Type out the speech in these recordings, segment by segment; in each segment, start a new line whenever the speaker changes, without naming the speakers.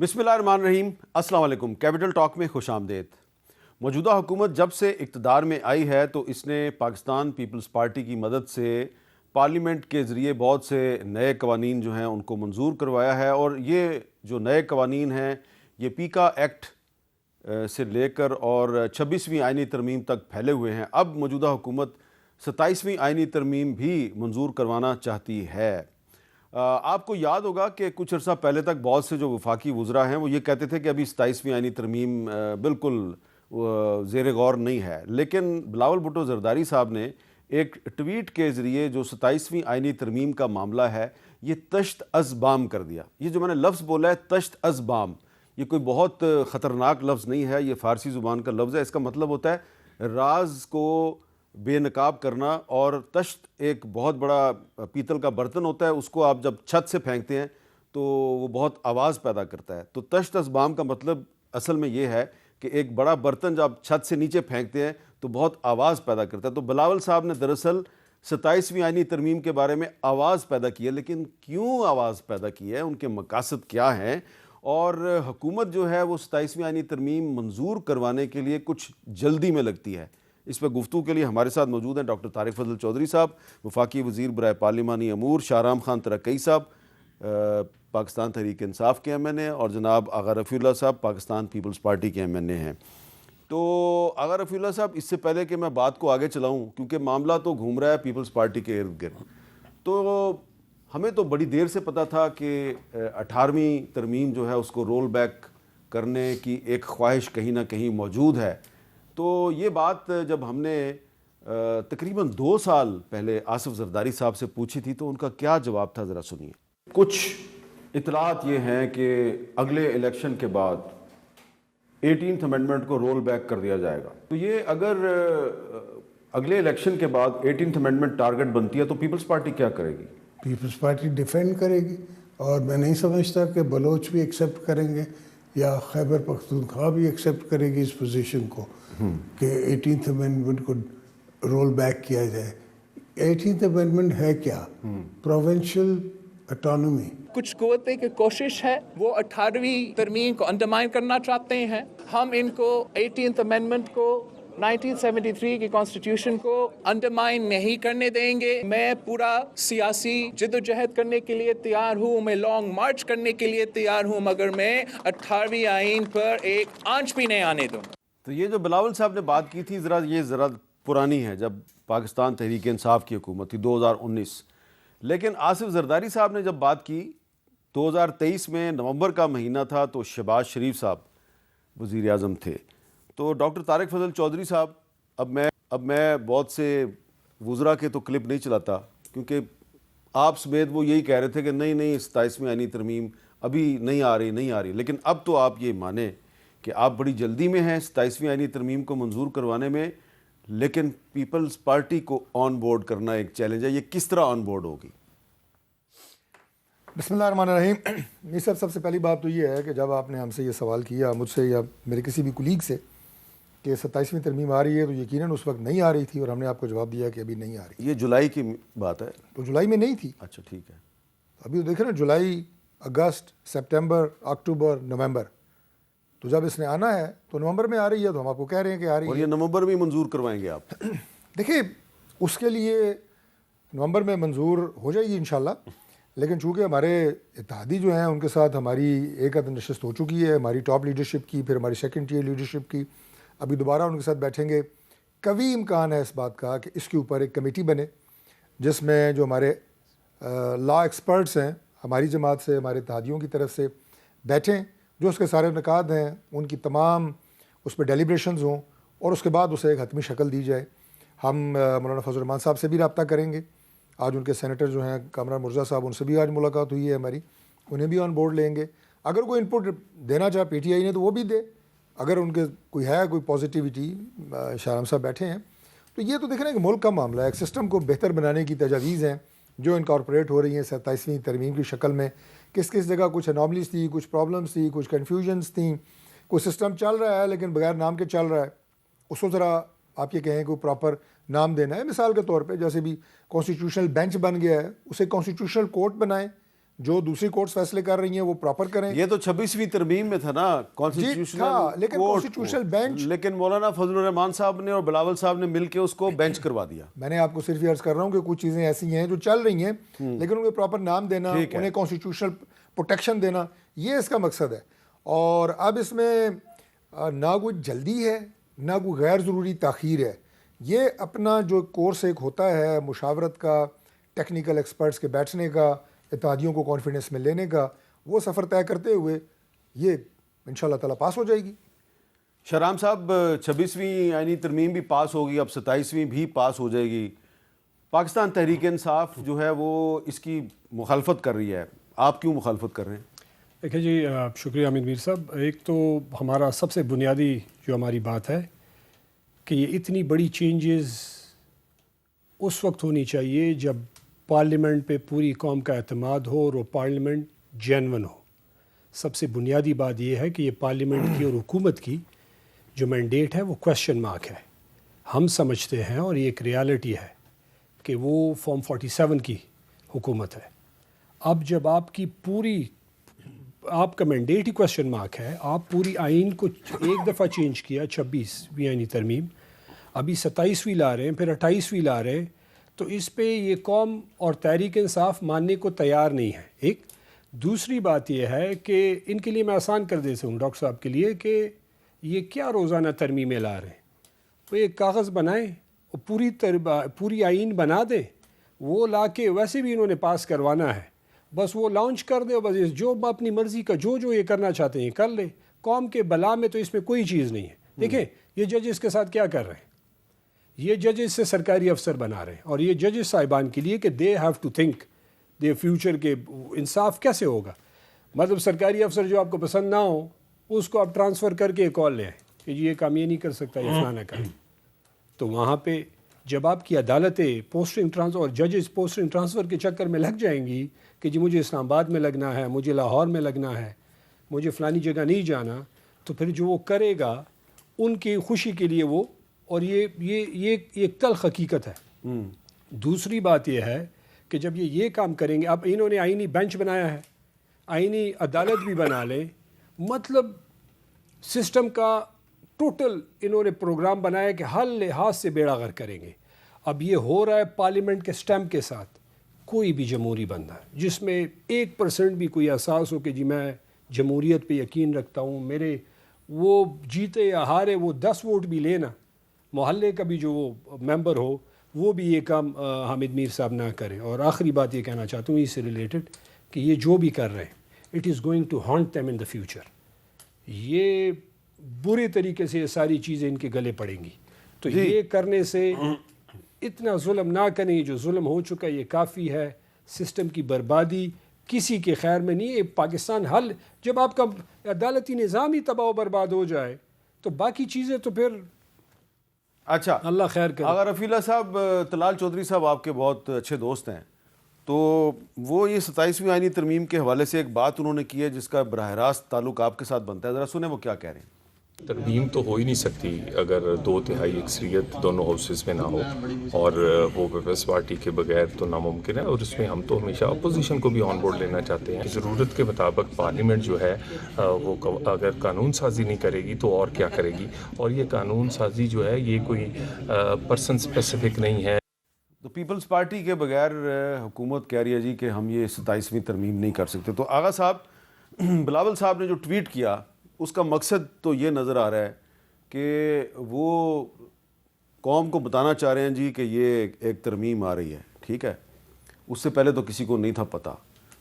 بسم اللہ الرحمن الرحیم، السلام علیکم۔ کیپٹل ٹاک میں خوش آمدید۔ موجودہ حکومت جب سے اقتدار میں آئی ہے تو اس نے پاکستان پیپلز پارٹی کی مدد سے پارلیمنٹ کے ذریعے بہت سے نئے قوانین جو ہیں ان کو منظور کروایا ہے، اور یہ جو نئے قوانین ہیں یہ پیکا ایکٹ سے لے کر اور 26ویں آئینی ترمیم تک پھیلے ہوئے ہیں۔ اب موجودہ حکومت 27ویں آئینی ترمیم بھی منظور کروانا چاہتی ہے۔ آپ کو یاد ہوگا کہ کچھ عرصہ پہلے تک بہت سے جو وفاقی وزراء ہیں وہ یہ کہتے تھے کہ ابھی 27ویں آئینی ترمیم بالکل زیر غور نہیں ہے، لیکن بلاول بھٹو زرداری صاحب نے ایک ٹویٹ کے ذریعے جو 27ویں آئینی ترمیم کا معاملہ ہے یہ تشت از بام کر دیا۔ یہ جو میں نے لفظ بولا ہے تشت از بام، یہ کوئی بہت خطرناک لفظ نہیں ہے، یہ فارسی زبان کا لفظ ہے۔ اس کا مطلب ہوتا ہے راز کو بے نقاب کرنا، اور تشت ایک بہت بڑا پیتل کا برتن ہوتا ہے، اس کو آپ جب چھت سے پھینکتے ہیں تو وہ بہت آواز پیدا کرتا ہے۔ تو تشت از بام کا مطلب اصل میں یہ ہے کہ ایک بڑا برتن جب آپ چھت سے نیچے پھینکتے ہیں تو بہت آواز پیدا کرتا ہے۔ تو بلاول صاحب نے دراصل 27ویں آئینی ترمیم کے بارے میں آواز پیدا کی ہے، لیکن کیوں آواز پیدا کی ہے، ان کے مقاصد کیا ہیں، اور حکومت جو ہے وہ 27ویں آئینی ترمیم منظور کروانے کے لیے کچھ جلدی میں لگتی ہے۔ اس پہ گفتگو کے لیے ہمارے ساتھ موجود ہیں ڈاکٹر طارق فضل چودھری صاحب، وفاقی وزیر برائے پارلیمانی امور، شاہرام خان ترکئی صاحب پاکستان تحریک انصاف کے ایم این اے، اور جناب آغا رفیع اللہ صاحب پاکستان پیپلز پارٹی کے ایم این اے ہیں۔ تو آغا رفیع اللہ صاحب، اس سے پہلے کہ میں بات کو آگے چلاؤں، کیونکہ معاملہ تو گھوم رہا ہے پیپلز پارٹی کے ارد گرد، تو ہمیں تو بڑی دیر سے پتہ تھا کہ 18ویں ترمیم جو ہے اس کو رول بیک کرنے کی ایک خواہش کہیں نہ کہیں موجود ہے۔ تو یہ بات جب ہم نے تقریباً 2 سال پہلے آصف زرداری صاحب سے پوچھی تھی تو ان کا کیا جواب تھا، ذرا سنیے۔ کچھ اطلاعات یہ ہیں کہ اگلے الیکشن کے بعد 18th امینڈمنٹ کو رول بیک کر دیا جائے گا، تو یہ اگر اگلے الیکشن کے بعد 18th امینڈمنٹ ٹارگٹ بنتی ہے تو پیپلز پارٹی کیا کرے گی؟
پیپلز پارٹی ڈیفینڈ کرے گی، اور میں نہیں سمجھتا کہ بلوچ بھی ایکسیپٹ کریں گے یا خیبر پختونخوا بھی ایکسیپٹ کرے گی اس پوزیشن کو کہ 18th امینڈمنٹ کو رول بیک کیا جائے۔ 18th امینڈمنٹ ہے کیا؟ Provincial autonomy.
کچھ قوتیں کی کوشش ہے وہ 18ویں ترمیم کو انڈرمائن کرنا چاہتے ہیں۔ ہم ان کو 18th امینڈمنٹ کو 1973 کی کانسٹیٹیوشن کو انڈرمائن نہیں کرنے دیں گے۔ میں پورا سیاسی جدوجہد کرنے کے لیے تیار ہوں، میں لانگ مارچ کرنے کے لیے تیار ہوں، مگر میں 18ویں آئین پر ایک آنچ بھی نہیں آنے دوں۔
تو یہ جو بلاول صاحب نے بات کی تھی یہ ذرا پرانی ہے، جب پاکستان تحریک انصاف کی حکومت تھی 2019، لیکن آصف زرداری صاحب نے جب بات کی 2023 میں نومبر کا مہینہ تھا تو شہباز شریف صاحب وزیر اعظم تھے۔ تو ڈاکٹر طارق فضل چودھری صاحب، اب میں بہت سے وزراء کے تو کلپ نہیں چلاتا، کیونکہ آپ سمیت وہ یہی کہہ رہے تھے کہ نہیں 27ویں آئینی ترمیم ابھی نہیں آ رہی، لیکن اب تو آپ یہ مانیں کہ آپ بڑی جلدی میں ہیں 27ویں آئینی ترمیم کو منظور کروانے میں، لیکن پیپلز پارٹی کو آن بورڈ کرنا ایک چیلنج ہے۔ یہ کس طرح آن بورڈ ہوگی؟
بسم اللہ الرحمن الرحیم۔ سب سے پہلی بات تو یہ ہے کہ جب آپ نے ہم سے یہ سوال کیا، مجھ سے یا میرے کسی بھی کولیگ سے، کہ 27ویں ترمیم آ رہی ہے، تو یقیناً اس وقت نہیں آ رہی تھی، اور ہم نے آپ کو جواب دیا کہ ابھی نہیں آ رہی۔
یہ جولائی کی بات ہے؟
تو جولائی میں نہیں تھی۔
اچھا ٹھیک ہے۔
ابھی دیکھیں نا، جولائی، اگست، سپٹمبر، اکتوبر، نومبر، تو جب اس نے آنا ہے تو نومبر میں آ رہی ہے، تو ہم آپ کو کہہ رہے ہیں کہ آ رہی ہے۔
اور یہ نومبر میں منظور کروائیں گے آپ؟
دیکھیں، اس کے لیے نومبر میں منظور ہو جائے گی انشاءاللہ، لیکن چونکہ ہمارے اتحادی جو ہیں ان کے ساتھ ہماری ایک عدد نشست ہو چکی ہے، ہماری ٹاپ لیڈرشپ کی، پھر ہماری سیکنڈ ٹیئر لیڈرشپ کی، ابھی دوبارہ ان کے ساتھ بیٹھیں گے۔ قوی امکان ہے اس بات کا کہ اس کے اوپر ایک کمیٹی بنے، جس میں جو ہمارے لا ایکسپرٹس ہیں ہماری جماعت سے، ہمارے اتحادیوں کی طرف سے بیٹھیں، جو اس کے سارے نکات ہیں ان کی تمام اس پہ ڈیلیبریشنز ہوں، اور اس کے بعد اسے ایک حتمی شکل دی جائے۔ ہم مولانا فضل الرحمان صاحب سے بھی رابطہ کریں گے، آج ان کے سینیٹر جو ہیں کامران مرزا صاحب، ان سے بھی آج ملاقات ہوئی ہے ہماری، انہیں بھی آن بورڈ لیں گے۔ اگر کوئی انپٹ دینا چاہے پی ٹی آئی نے تو وہ بھی دے، اگر ان کے کوئی ہے کوئی پازیٹیوٹی، شاہرام صاحب بیٹھے ہیں۔ تو یہ تو دیکھ رہے ہیں کہ ملک کا معاملہ ہے، ایک سسٹم کو بہتر بنانے کی تجاویز ہیں جو انکارپوریٹ ہو رہی ہیں 27ویں ترمیم کی شکل میں۔ کس جگہ کچھ اناملیز تھی، کچھ پرابلمس تھی، کچھ کنفیوژنس تھیں، کوئی سسٹم چل رہا ہے لیکن بغیر نام کے چل رہا ہے، اس کو ذرا آپ یہ کہیں کہ پراپر نام دینا ہے۔ مثال کے طور پہ جیسے بھی کانسٹیٹیوشنل بینچ بن گیا ہے، اسے کانسٹیٹیوشنل کورٹ بنائیں، جو دوسری کورٹس فیصلے کر رہی ہیں وہ پراپر کریں.
یہ تو 26ویں ترمیم میں تھا نا کانسٹیٹیوشنل
تھا، لیکن
کورٹ
کانسٹیٹیوشنل بینچ،
لیکن مولانا فضل الرحمان صاحب نے اور بلاول صاحب نے مل کے اس کو بینچ کروا دیا.
میں نے آپ کو صرف یہ عرض کر رہا ہوں کہ کچھ چیزیں ایسی ہیں جو چل رہی ہیں لیکن ان کو پراپر نام دینا، انہیں کانسٹیٹیوشنل پروٹیکشن دینا، یہ اس کا مقصد ہے. اور اب اس میں نہ کوئی جلدی ہے نہ کوئی غیر ضروری تاخیر ہے. یہ اپنا جو کورس ایک ہوتا ہے مشاورت کا، ٹیکنیکل ایکسپرٹس کے بیٹھنے کا، اتحادیوں کو کانفیڈنس میں لینے کا، وہ سفر طے کرتے ہوئے یہ انشاءاللہ تعالیٰ پاس ہو جائے گی.
شہرام صاحب 26ویں آئینی ترمیم بھی پاس ہوگی، اب 27ویں بھی پاس ہو جائے گی. پاکستان تحریک انصاف جو ہے وہ اس کی مخالفت کر رہی ہے، آپ کیوں مخالفت کر رہے ہیں؟
دیکھیں جی، شکریہ حامد میر صاحب. ایک تو ہمارا سب سے بنیادی جو ہماری بات ہے کہ یہ اتنی بڑی چینجز اس وقت ہونی چاہیے جب پارلیمنٹ پہ پوری قوم کا اعتماد ہو اور وہ پارلیمنٹ جینون ہو. سب سے بنیادی بات یہ ہے کہ یہ پارلیمنٹ کی اور حکومت کی جو مینڈیٹ ہے وہ کویسچن مارک ہے. ہم سمجھتے ہیں اور یہ ایک ریالٹی ہے کہ وہ فارم 47 کی حکومت ہے. اب جب آپ کی پوری آپ کا مینڈیٹ ہی کویسچن مارک ہے، آپ پوری آئین کو ایک دفعہ چینج کیا، 26ویں آئینی ترمیم، ابھی 27ویں لا رہے ہیں، پھر 28ویں لا رہے ہیں، تو اس پہ یہ قوم اور تحریک انصاف ماننے کو تیار نہیں ہے. ایک دوسری بات یہ ہے کہ ان کے لیے میں آسان کر دیتا ہوں ڈاکٹر صاحب کے لیے کہ یہ کیا روزانہ ترمیمیں لا رہے ہیں. وہ ایک کاغذ بنائیں اور پوری آئین بنا دیں، وہ لا کے ویسے بھی انہوں نے پاس کروانا ہے، بس وہ لانچ کر دے، بس جو اپنی مرضی کا جو یہ کرنا چاہتے ہیں کر لے. قوم کے بلا میں تو اس میں کوئی چیز نہیں ہے. دیکھیں یہ ججز کے ساتھ کیا کر رہے ہیں، یہ ججز سے سرکاری افسر بنا رہے ہیں، اور یہ ججز صاحبان کے لیے کہ they have to think the future کے انصاف کیسے ہوگا. مطلب سرکاری افسر جو آپ کو پسند نہ ہو اس کو آپ ٹرانسفر کر کے کال لیں کہ جی یہ کام یہ نہیں کر سکتا، یہ فلانا کریں. تو وہاں پہ جب آپ کی عدالتیں پوسٹنگ ٹرانسفر اور ججز پوسٹنگ ٹرانسفر کے چکر میں لگ جائیں گی کہ جی مجھے اسلام آباد میں لگنا ہے، مجھے لاہور میں لگنا ہے، مجھے فلانی جگہ نہیں جانا، تو پھر جو وہ کرے گا ان کی خوشی کے لیے وہ، اور یہ ایک تلخ حقیقت ہے. دوسری بات یہ ہے کہ جب یہ کام کریں گے، اب انہوں نے آئینی بینچ بنایا ہے، آئینی عدالت بھی بنا لیں، مطلب سسٹم کا ٹوٹل انہوں نے پروگرام بنایا کہ ہر لحاظ سے بیڑا غرق کریں گے. اب یہ ہو رہا ہے پارلیمنٹ کے سٹیمپ کے ساتھ. کوئی بھی جمہوری بندہ جس میں 1% بھی کوئی احساس ہو کہ جی میں جمہوریت پہ یقین رکھتا ہوں، میرے وہ جیتے یا ہارے وہ 10 ووٹ بھی لینا، محلے کا بھی جو وہ ممبر ہو وہ بھی یہ کام حامد میر صاحب نہ کریں. اور آخری بات یہ کہنا چاہتا ہوں اس سے ریلیٹڈ کہ یہ جو بھی کر رہے ہیں it is going to haunt them in the future. یہ برے طریقے سے یہ ساری چیزیں ان کے گلے پڑیں گی. تو یہ کرنے سے اتنا ظلم نہ کریں، جو ظلم ہو چکا یہ کافی ہے. سسٹم کی بربادی کسی کے خیر میں نہیں ہے. پاکستان حل جب آپ کا عدالتی نظام ہی تباہ و برباد ہو جائے تو باقی چیزیں تو پھر
اچھا
اللہ خیر کرے.
اگر رفیع اللہ صاحب، طلال چودھری صاحب آپ کے بہت اچھے دوست ہیں، تو وہ یہ 27ویں آئینی ترمیم کے حوالے سے ایک بات انہوں نے کی ہے جس کا براہ راست تعلق آپ کے ساتھ بنتا ہے، ذرا سنیں وہ کیا کہہ رہے ہیں.
ترمیم تو ہو ہی نہیں سکتی اگر 2/3 اکثریت دونوں ہاؤسز میں نہ ہو، اور وہ پیپلز پارٹی کے بغیر تو ناممکن ہے. اور اس میں ہم تو ہمیشہ اپوزیشن کو بھی آن بورڈ لینا چاہتے ہیں. ضرورت کے مطابق پارلیمنٹ جو ہے وہ اگر قانون سازی نہیں کرے گی تو اور کیا کرے گی. اور یہ قانون سازی جو ہے یہ کوئی پرسن اسپیسیفک نہیں ہے.
تو پیپلز پارٹی کے بغیر حکومت کہہ رہی ہے جی کہ ہم یہ 27ویں ترمیم نہیں کر سکتے. تو آغا صاحب، بلاول صاحب نے جو ٹویٹ کیا اس کا مقصد تو یہ نظر آ رہا ہے کہ وہ قوم کو بتانا چاہ رہے ہیں جی کہ یہ ایک ترمیم آ رہی ہے، ٹھیک ہے. اس سے پہلے تو کسی کو نہیں تھا پتہ.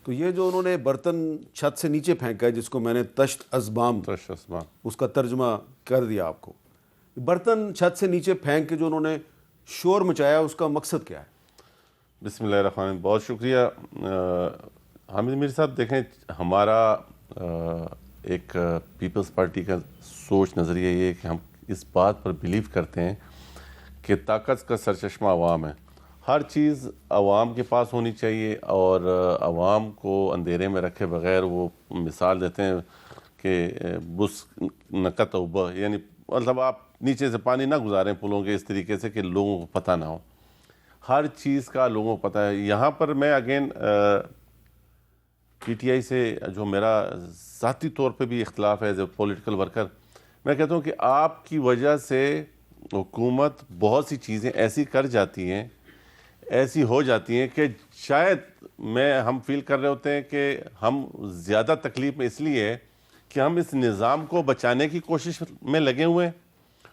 تو یہ جو انہوں نے برتن چھت سے نیچے پھینکا ہے جس کو میں نے تشت ازبام اس کا ترجمہ کر دیا آپ کو، برتن چھت سے نیچے پھینک کے جو انہوں نے شور مچایا اس کا مقصد کیا ہے؟
بسم اللہ الرحمن الرحیم. بہت شکریہ حامد میر صاحب. دیکھیں ہمارا ایک پیپلز پارٹی کا سوچ نظریہ یہ ہے کہ ہم اس بات پر بلیو کرتے ہیں کہ طاقت کا سرچشمہ عوام ہے. ہر چیز عوام کے پاس ہونی چاہیے، اور عوام کو اندھیرے میں رکھے بغیر وہ مثال دیتے ہیں کہ بس نقط اوبہ، یعنی مطلب آپ نیچے سے پانی نہ گزاریں پلوں کے اس طریقے سے کہ لوگوں کو پتہ نہ ہو. ہر چیز کا لوگوں کو پتہ ہے. یہاں پر میں اگین پی ٹی آئی سے جو میرا ذاتی طور پہ بھی اختلاف ہے ایز اے پولیٹیکل ورکر، میں کہتا ہوں کہ آپ کی وجہ سے حکومت بہت سی چیزیں ایسی کر جاتی ہیں، ایسی ہو جاتی ہیں کہ شاید ہم فیل کر رہے ہوتے ہیں کہ ہم زیادہ تکلیف میں اس لیے ہے کہ ہم اس نظام کو بچانے کی کوشش میں لگے ہوئے ہیں،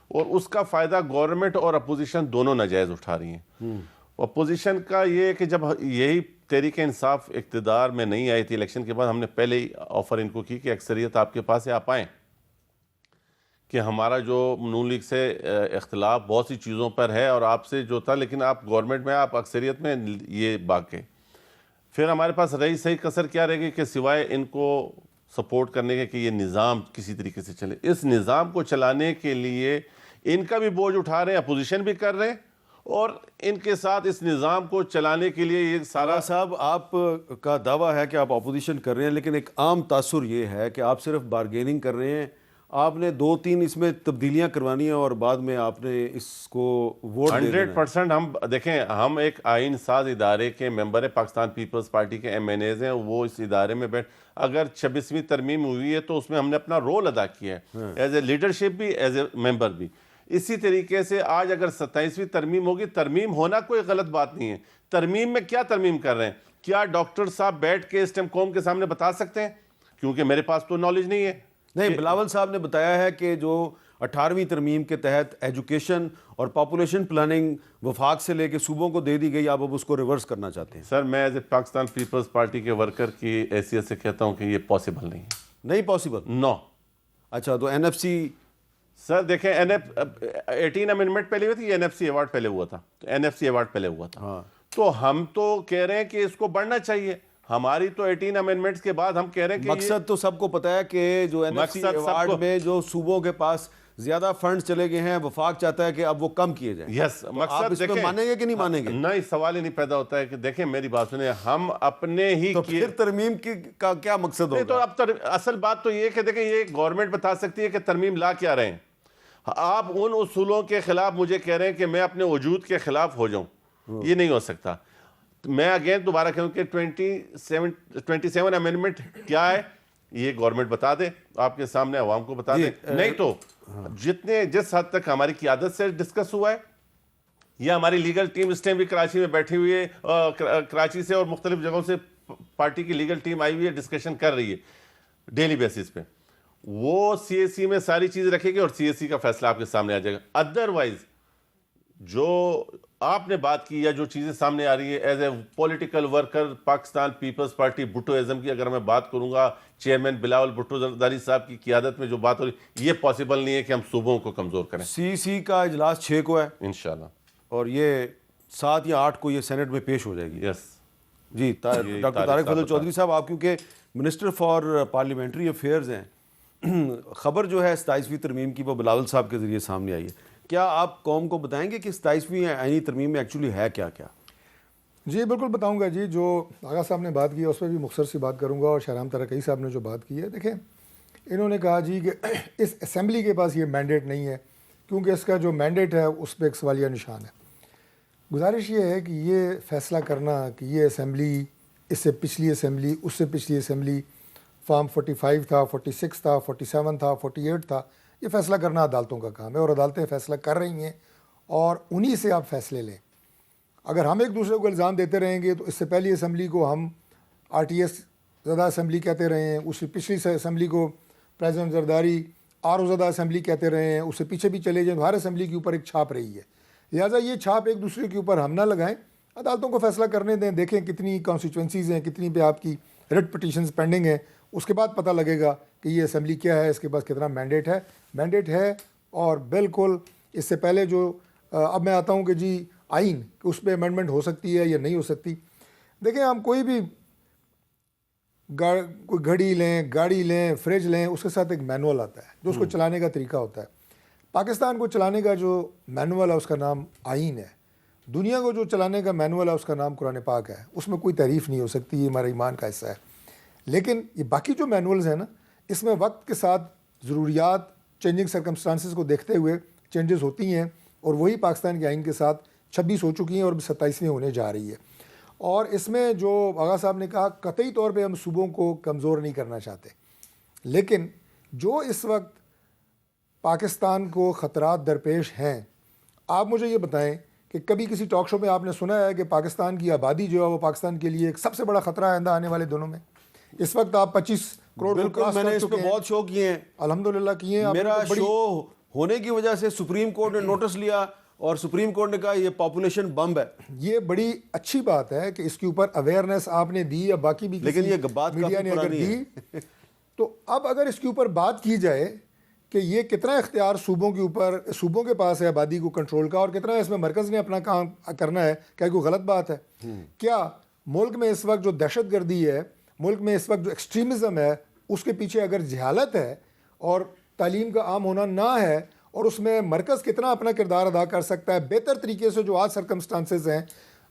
اور اس کا فائدہ گورنمنٹ اور اپوزیشن دونوں ناجائز اٹھا رہی ہیں۔ اپوزیشن کا یہ ہے کہ جب یہی تحریک انصاف اقتدار میں نہیں آئی تھی الیکشن کے بعد، ہم نے پہلے ہی آفر ان کو کی کہ اکثریت آپ کے پاس ہے، آپ آئیں، کہ ہمارا جو نون لیگ سے اختلاف بہت سی چیزوں پر ہے اور آپ سے جو تھا، لیکن آپ گورنمنٹ میں آپ اکثریت میں یہ باقی۔ پھر ہمارے پاس رہی صحیح کسر کیا رہے گی کہ سوائے ان کو سپورٹ کرنے کے کہ یہ نظام کسی طریقے سے چلے۔ اس نظام کو چلانے کے لیے ان کا بھی بوجھ اٹھا رہے ہیں، اپوزیشن بھی کر رہے ہیں، اور ان کے ساتھ اس نظام کو چلانے کے لیے یہ سارا
صاحب آپ کا دعویٰ ہے کہ آپ اپوزیشن کر رہے ہیں، لیکن ایک عام تاثر یہ ہے کہ آپ صرف بارگیننگ کر رہے ہیں، آپ نے 2-3 اس میں تبدیلیاں کروانی ہیں اور بعد میں آپ نے اس کو ووٹ دے دینا ہے۔
100% ہم دیکھیں، ہم ایک آئین ساز ادارے کے ممبر ہیں، پاکستان پیپلز پارٹی کے MNAs ہیں، وہ اس ادارے میں اگر 26ویں ترمیم ہوئی ہے تو اس میں ہم نے اپنا رول ادا کیا ہے، ایز اے لیڈرشپ بھی، ایز اے ممبر بھی۔ اسی طریقے سے آج اگر 27ویں ترمیم ہوگی، ترمیم ہونا کوئی غلط بات نہیں ہے۔ ترمیم میں کیا ترمیم کر رہے ہیں؟ کیا ڈاکٹر صاحب بیٹھ کے اس ٹائم قوم کے سامنے بتا سکتے ہیں؟ کیونکہ میرے پاس تو نالج نہیں ہے۔
نہیں، بلاول صاحب نے بتایا ہے کہ جو 18ویں ترمیم کے تحت ایجوکیشن اور پاپولیشن پلاننگ وفاق سے لے کے صوبوں کو دے دی گئی، آپ اب اس کو ریورس کرنا چاہتے ہیں۔
سر، میں as a Pakistan Peoples Party کے ورکر کی حیثیت سے کہتا ہوں کہ یہ پاسبل نہیں ہے۔
نہیں پاسبل؟
نو۔
اچھا، تو NFC
سر دیکھیں، 18 امینڈمنٹ پہلے ہوئی تھی، NFC ایوارڈ پہلے ہوا تھا، NFC ایوارڈ پہلے ہوا تھا، تو ہم تو کہہ رہے ہیں کہ اس کو بڑھنا چاہیے۔ ہماری تو 18 امینڈمنٹس کے بعد ہم کہہ رہے ہیں کہ
مقصد تو سب کو پتا ہے کہ جو NFC ایوارڈ میں جو صوبوں کے پاس زیادہ فنڈز چلے گئے ہیں، وفاق چاہتا ہے کہ اب وہ کم کیے جائیں۔
یس،
آپ اس میں مانیں گے کہ نہیں مانیں گے؟
نہیں، سوال ہی نہیں پیدا ہوتا ہے کہ دیکھیں میری بات سنیں، ہم اپنے ہی
تو پھر ترمیم کا کیا مقصد ہوگا؟
تو اب اصل بات تو یہ کہ دیکھیں، یہ گورنمنٹ بتا سکتی ہے کہ ترمیم لا کیا رہے ہیں۔ آپ ان اصولوں کے خلاف مجھے کہہ رہے ہیں کہ میں اپنے وجود کے خلاف ہو جاؤں، یہ نہیں ہو سکتا۔ میں اگین دوبارہ کہوں کہ 27 امینڈمنٹ کیا ہے، یہ گورنمنٹ بتا دے، آپ کے سامنے عوام کو بتا دے۔ نہیں تو جس حد تک ہماری قیادت سے ڈسکس ہوا ہے، یا ہماری لیگل ٹیم اس ٹائم بھی کراچی میں بیٹھی ہوئی ہے، کراچی سے اور مختلف جگہوں سے پارٹی کی لیگل ٹیم آئی ہوئی ہے، ڈسکشن کر رہی ہے ڈیلی بیسس پہ، وہ CAC میں ساری چیزیں رکھے گی اور CAC کا فیصلہ آپ کے سامنے آ جائے گا۔ ادروائز جو آپ نے بات کی یا جو چیزیں سامنے آ رہی ہے as a political worker Pakistan Peoples Party Bhuttoism کی، اگر میں بات کروں گا چیئرمین بلاول بھٹو زرداری صاحب کی قیادت میں جو بات ہو رہی، یہ پاسبل نہیں ہے کہ ہم صوبوں کو کمزور کریں۔
CEC کا اجلاس 6 کو ہے
انشاءاللہ،
اور یہ 7 یا 8 کو یہ سینٹ میں پیش ہو جائے گی۔
یس
جی، ڈاکٹر طارق فضل چودھری صاحب، آپ کیونکہ منسٹر فار پارلیمنٹری افیئرز ہیں، خبر جو ہے 27ویں ترمیم کی وہ بلاول صاحب کے ذریعے سامنے آئی ہے، کیا آپ قوم کو بتائیں گے کہ 27ویں آئینی ترمیم میں ایکچولی ہے کیا کیا؟
جی بالکل بتاؤں گا جی، جو آغا صاحب نے بات کی ہے اس پہ بھی مختصر سی بات کروں گا، اور شہرام ترقی صاحب نے جو بات کی ہے، دیکھیں انہوں نے کہا جی کہ اس اسمبلی کے پاس یہ مینڈیٹ نہیں ہے، کیونکہ اس کا جو مینڈیٹ ہے اس پہ ایک سوالیہ نشان ہے۔ گزارش یہ ہے کہ یہ فیصلہ کرنا کہ یہ اسمبلی اس سے پچھلی اسمبلی، اس سے پچھلی اسمبلی، فارم 45 تھا، 46 تھا، 47 تھا، 48 تھا، یہ فیصلہ کرنا عدالتوں کا کام ہے، اور عدالتیں فیصلہ کر رہی ہیں اور انہی سے آپ فیصلے لیں۔ اگر ہم ایک دوسرے کو الزام دیتے رہیں گے تو اس سے پہلی اسمبلی کو ہم RTS زدہ اسمبلی کہتے رہے ہیں، اس سے پچھلی اسمبلی کو پریزیڈنٹ زرداری RO زدہ اسمبلی کہتے رہے ہیں، اس سے پیچھے بھی چلے جائیں، ہر اسمبلی کے اوپر ایک چھاپ رہی ہے۔ لہٰذا یہ چھاپ ایک دوسرے کے اوپر ہم نہ لگائیں، عدالتوں کو فیصلہ کرنے دیں، دیکھیں کتنی کانسٹیچوئنسیز ہیں، کتنی پہ آپ کی ریٹ پٹیشنز پینڈنگ ہیں، اس کے بعد پتہ لگے گا کہ یہ اسمبلی کیا ہے، اس کے پاس کتنا مینڈیٹ ہے۔ اور بالکل اس سے پہلے جو اب میں آتا ہوں کہ جی آئین کہ اس پہ امینڈمنٹ ہو سکتی ہے یا نہیں ہو سکتی، دیکھیں ہم کوئی بھی کوئی گھڑی لیں، گاڑی لیں، فریج لیں، اس کے ساتھ ایک مینول آتا ہے جو اس کو چلانے کا طریقہ ہوتا ہے۔ پاکستان کو چلانے کا جو مینول ہے اس کا نام آئین ہے، دنیا کو جو چلانے کا مینول ہے اس کا نام قرآن پاک ہے، اس میں کوئی تعریف نہیں ہو سکتی، یہ ہمارا ایمان کا حصہ ہے۔ لیکن یہ باقی جو مینولز ہیں نا، اس میں وقت کے ساتھ ضروریات، چینجنگ سرکمسٹانسز کو دیکھتے ہوئے چینجز ہوتی ہیں، اور وہی پاکستان کے آئین کے ساتھ 26 ہو چکی ہیں اور 27ویں ہونے جا رہی ہے۔ اور اس میں جو آغا صاحب نے کہا قطعی طور پہ ہم صوبوں کو کمزور نہیں کرنا چاہتے، لیکن جو اس وقت پاکستان کو خطرات درپیش ہیں، آپ مجھے یہ بتائیں کہ کبھی کسی ٹاک شو میں آپ نے سنا ہے کہ پاکستان کی آبادی جو ہے وہ پاکستان کے لیے ایک سب سے بڑا خطرہ ہے آئندہ آنے والے دنوں میں؟ اس وقت آپ 25 کروڑ کو
بالکل،
کراس
میں نے
کر
اس
چکے
پہ
ہیں،
بہت شو کیے ہیں،
الحمدللہ کیے ہیں. آپ نے
میرا
تو بڑی-
شو ہونے کی وجہ سے سپریم کورٹ نے نوٹس لیا اور سپریم کورٹ نے کہا یہ پاپولیشن بم ہے.
یہ بڑی اچھی بات ہے کہ اس کے اوپر اویئرنیس آپ نے دی یا باقی بھی
لیکن
کسی
یہ بات
میڈیا
کافی
نے اگر
پرانی
دی تو اب اگر اس کے اوپر بات کی جائے کہ یہ کتنا اختیار صوبوں کے اوپر، صوبوں کے پاس ہے آبادی کو کنٹرول کا، اور کتنا اس میں مرکز نے اپنا کام کرنا ہے، کیا کوئی غلط بات ہے؟ کیا ملک میں اس وقت جو دہشت گردی ہے، ملک میں اس وقت جو ایکسٹریمزم ہے، اس کے پیچھے اگر جہالت ہے اور تعلیم کا عام ہونا نہ ہے، اور اس میں مرکز کتنا اپنا کردار ادا کر سکتا ہے بہتر طریقے سے جو آج سرکمسٹانسز ہیں،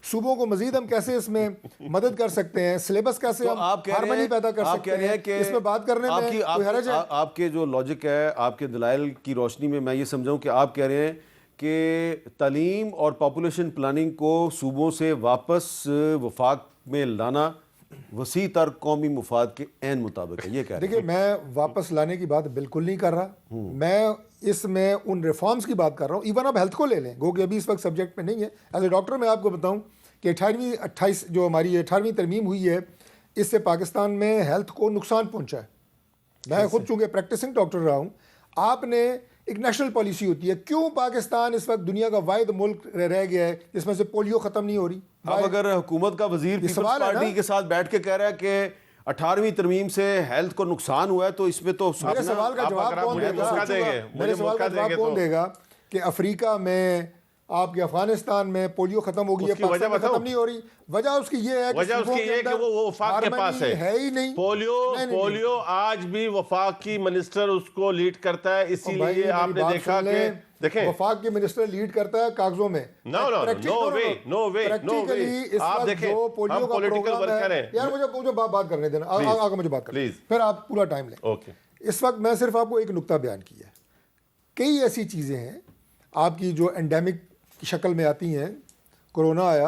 صوبوں کو مزید ہم کیسے اس میں مدد کر سکتے ہیں، سلیبس کیسے
تو
ہم
آپ کہہ رہے
ہارمنی
ہیں،
پیدا کر
آپ
سکتے
کہہ رہے
ہیں
ہیں کہ
اس میں بات کرنے میں کوئی حرج ہے؟
آپ کے جو لاجک ہے، آپ کے دلائل کی روشنی میں یہ سمجھاؤں کہ آپ کہہ رہے ہیں کہ تعلیم اور پاپولیشن پلاننگ کو صوبوں سے واپس وفاق میں لانا وسیع تر قومی مفاد کے عین مطابق ہے، یہ کہہ رہے ہیں.
دیکھیے میں واپس لانے کی بات بالکل نہیں کر رہا، میں اس میں ان ریفارمز کی بات کر رہا ہوں. ایون آپ ہیلتھ کو لے لیں، گو کہ ابھی اس وقت سبجیکٹ میں نہیں ہے. ایز اے ڈاکٹر میں آپ کو بتاؤں کہ 28 جو ہماری 18ویں ترمیم ہوئی ہے، اس سے پاکستان میں ہیلتھ کو نقصان پہنچا ہے. میں خود چونکہ پریکٹسنگ ڈاکٹر رہا ہوں. آپ نے ایک نیشنل پالیسی ہوتی ہے، کیوں پاکستان اس وقت دنیا کا واحد ملک رہ گیا ہے جس میں سے پولیو ختم نہیں ہو رہی؟
اب اگر حکومت کا وزیر پیپلز
سوال ہے نا؟
پارٹی کے ساتھ بیٹھ کے کہہ رہا ہے کہ 18ویں ترمیم سے ہیلتھ کو نقصان ہوا ہے تو اس میں تو
میرے سوال کا جواب کون دے گا؟ میرے سوال کا جواب کون دے گا کہ افریقہ میں، آپ کے افغانستان میں پولیو ختم ہو گئی ہے، پاکستان میں ختم نہیں ہو رہی؟ وجہ اس کی یہ ہے
وجہ اس کی یہ ہے کہ وہ وفاق کے پاس
ہے ہی نہیں.
پولیو آج بھی وفاق کی منسٹر اس کو لیڈ کرتا ہے، اسی لیے آپ نے دیکھا کہ دیکھیں
وفاق کی منسٹر لیڈ کرتا ہے کاغذوں میں.
نو وے آپ دیکھیں ہم پولیٹیکل ورکر ہیں.
یار مجھے بات کرنے دینا، آگے مجھے بات کرنے پھر آپ پورا ٹائم لیں.
اوکے،
اس وقت میں صرف آپ کو ایک نقطہ بیان کیا ہے. کئی ایسی چیزیں ہیں آپ کی جو انڈیمک کی شکل میں آتی ہیں. کرونا آیا،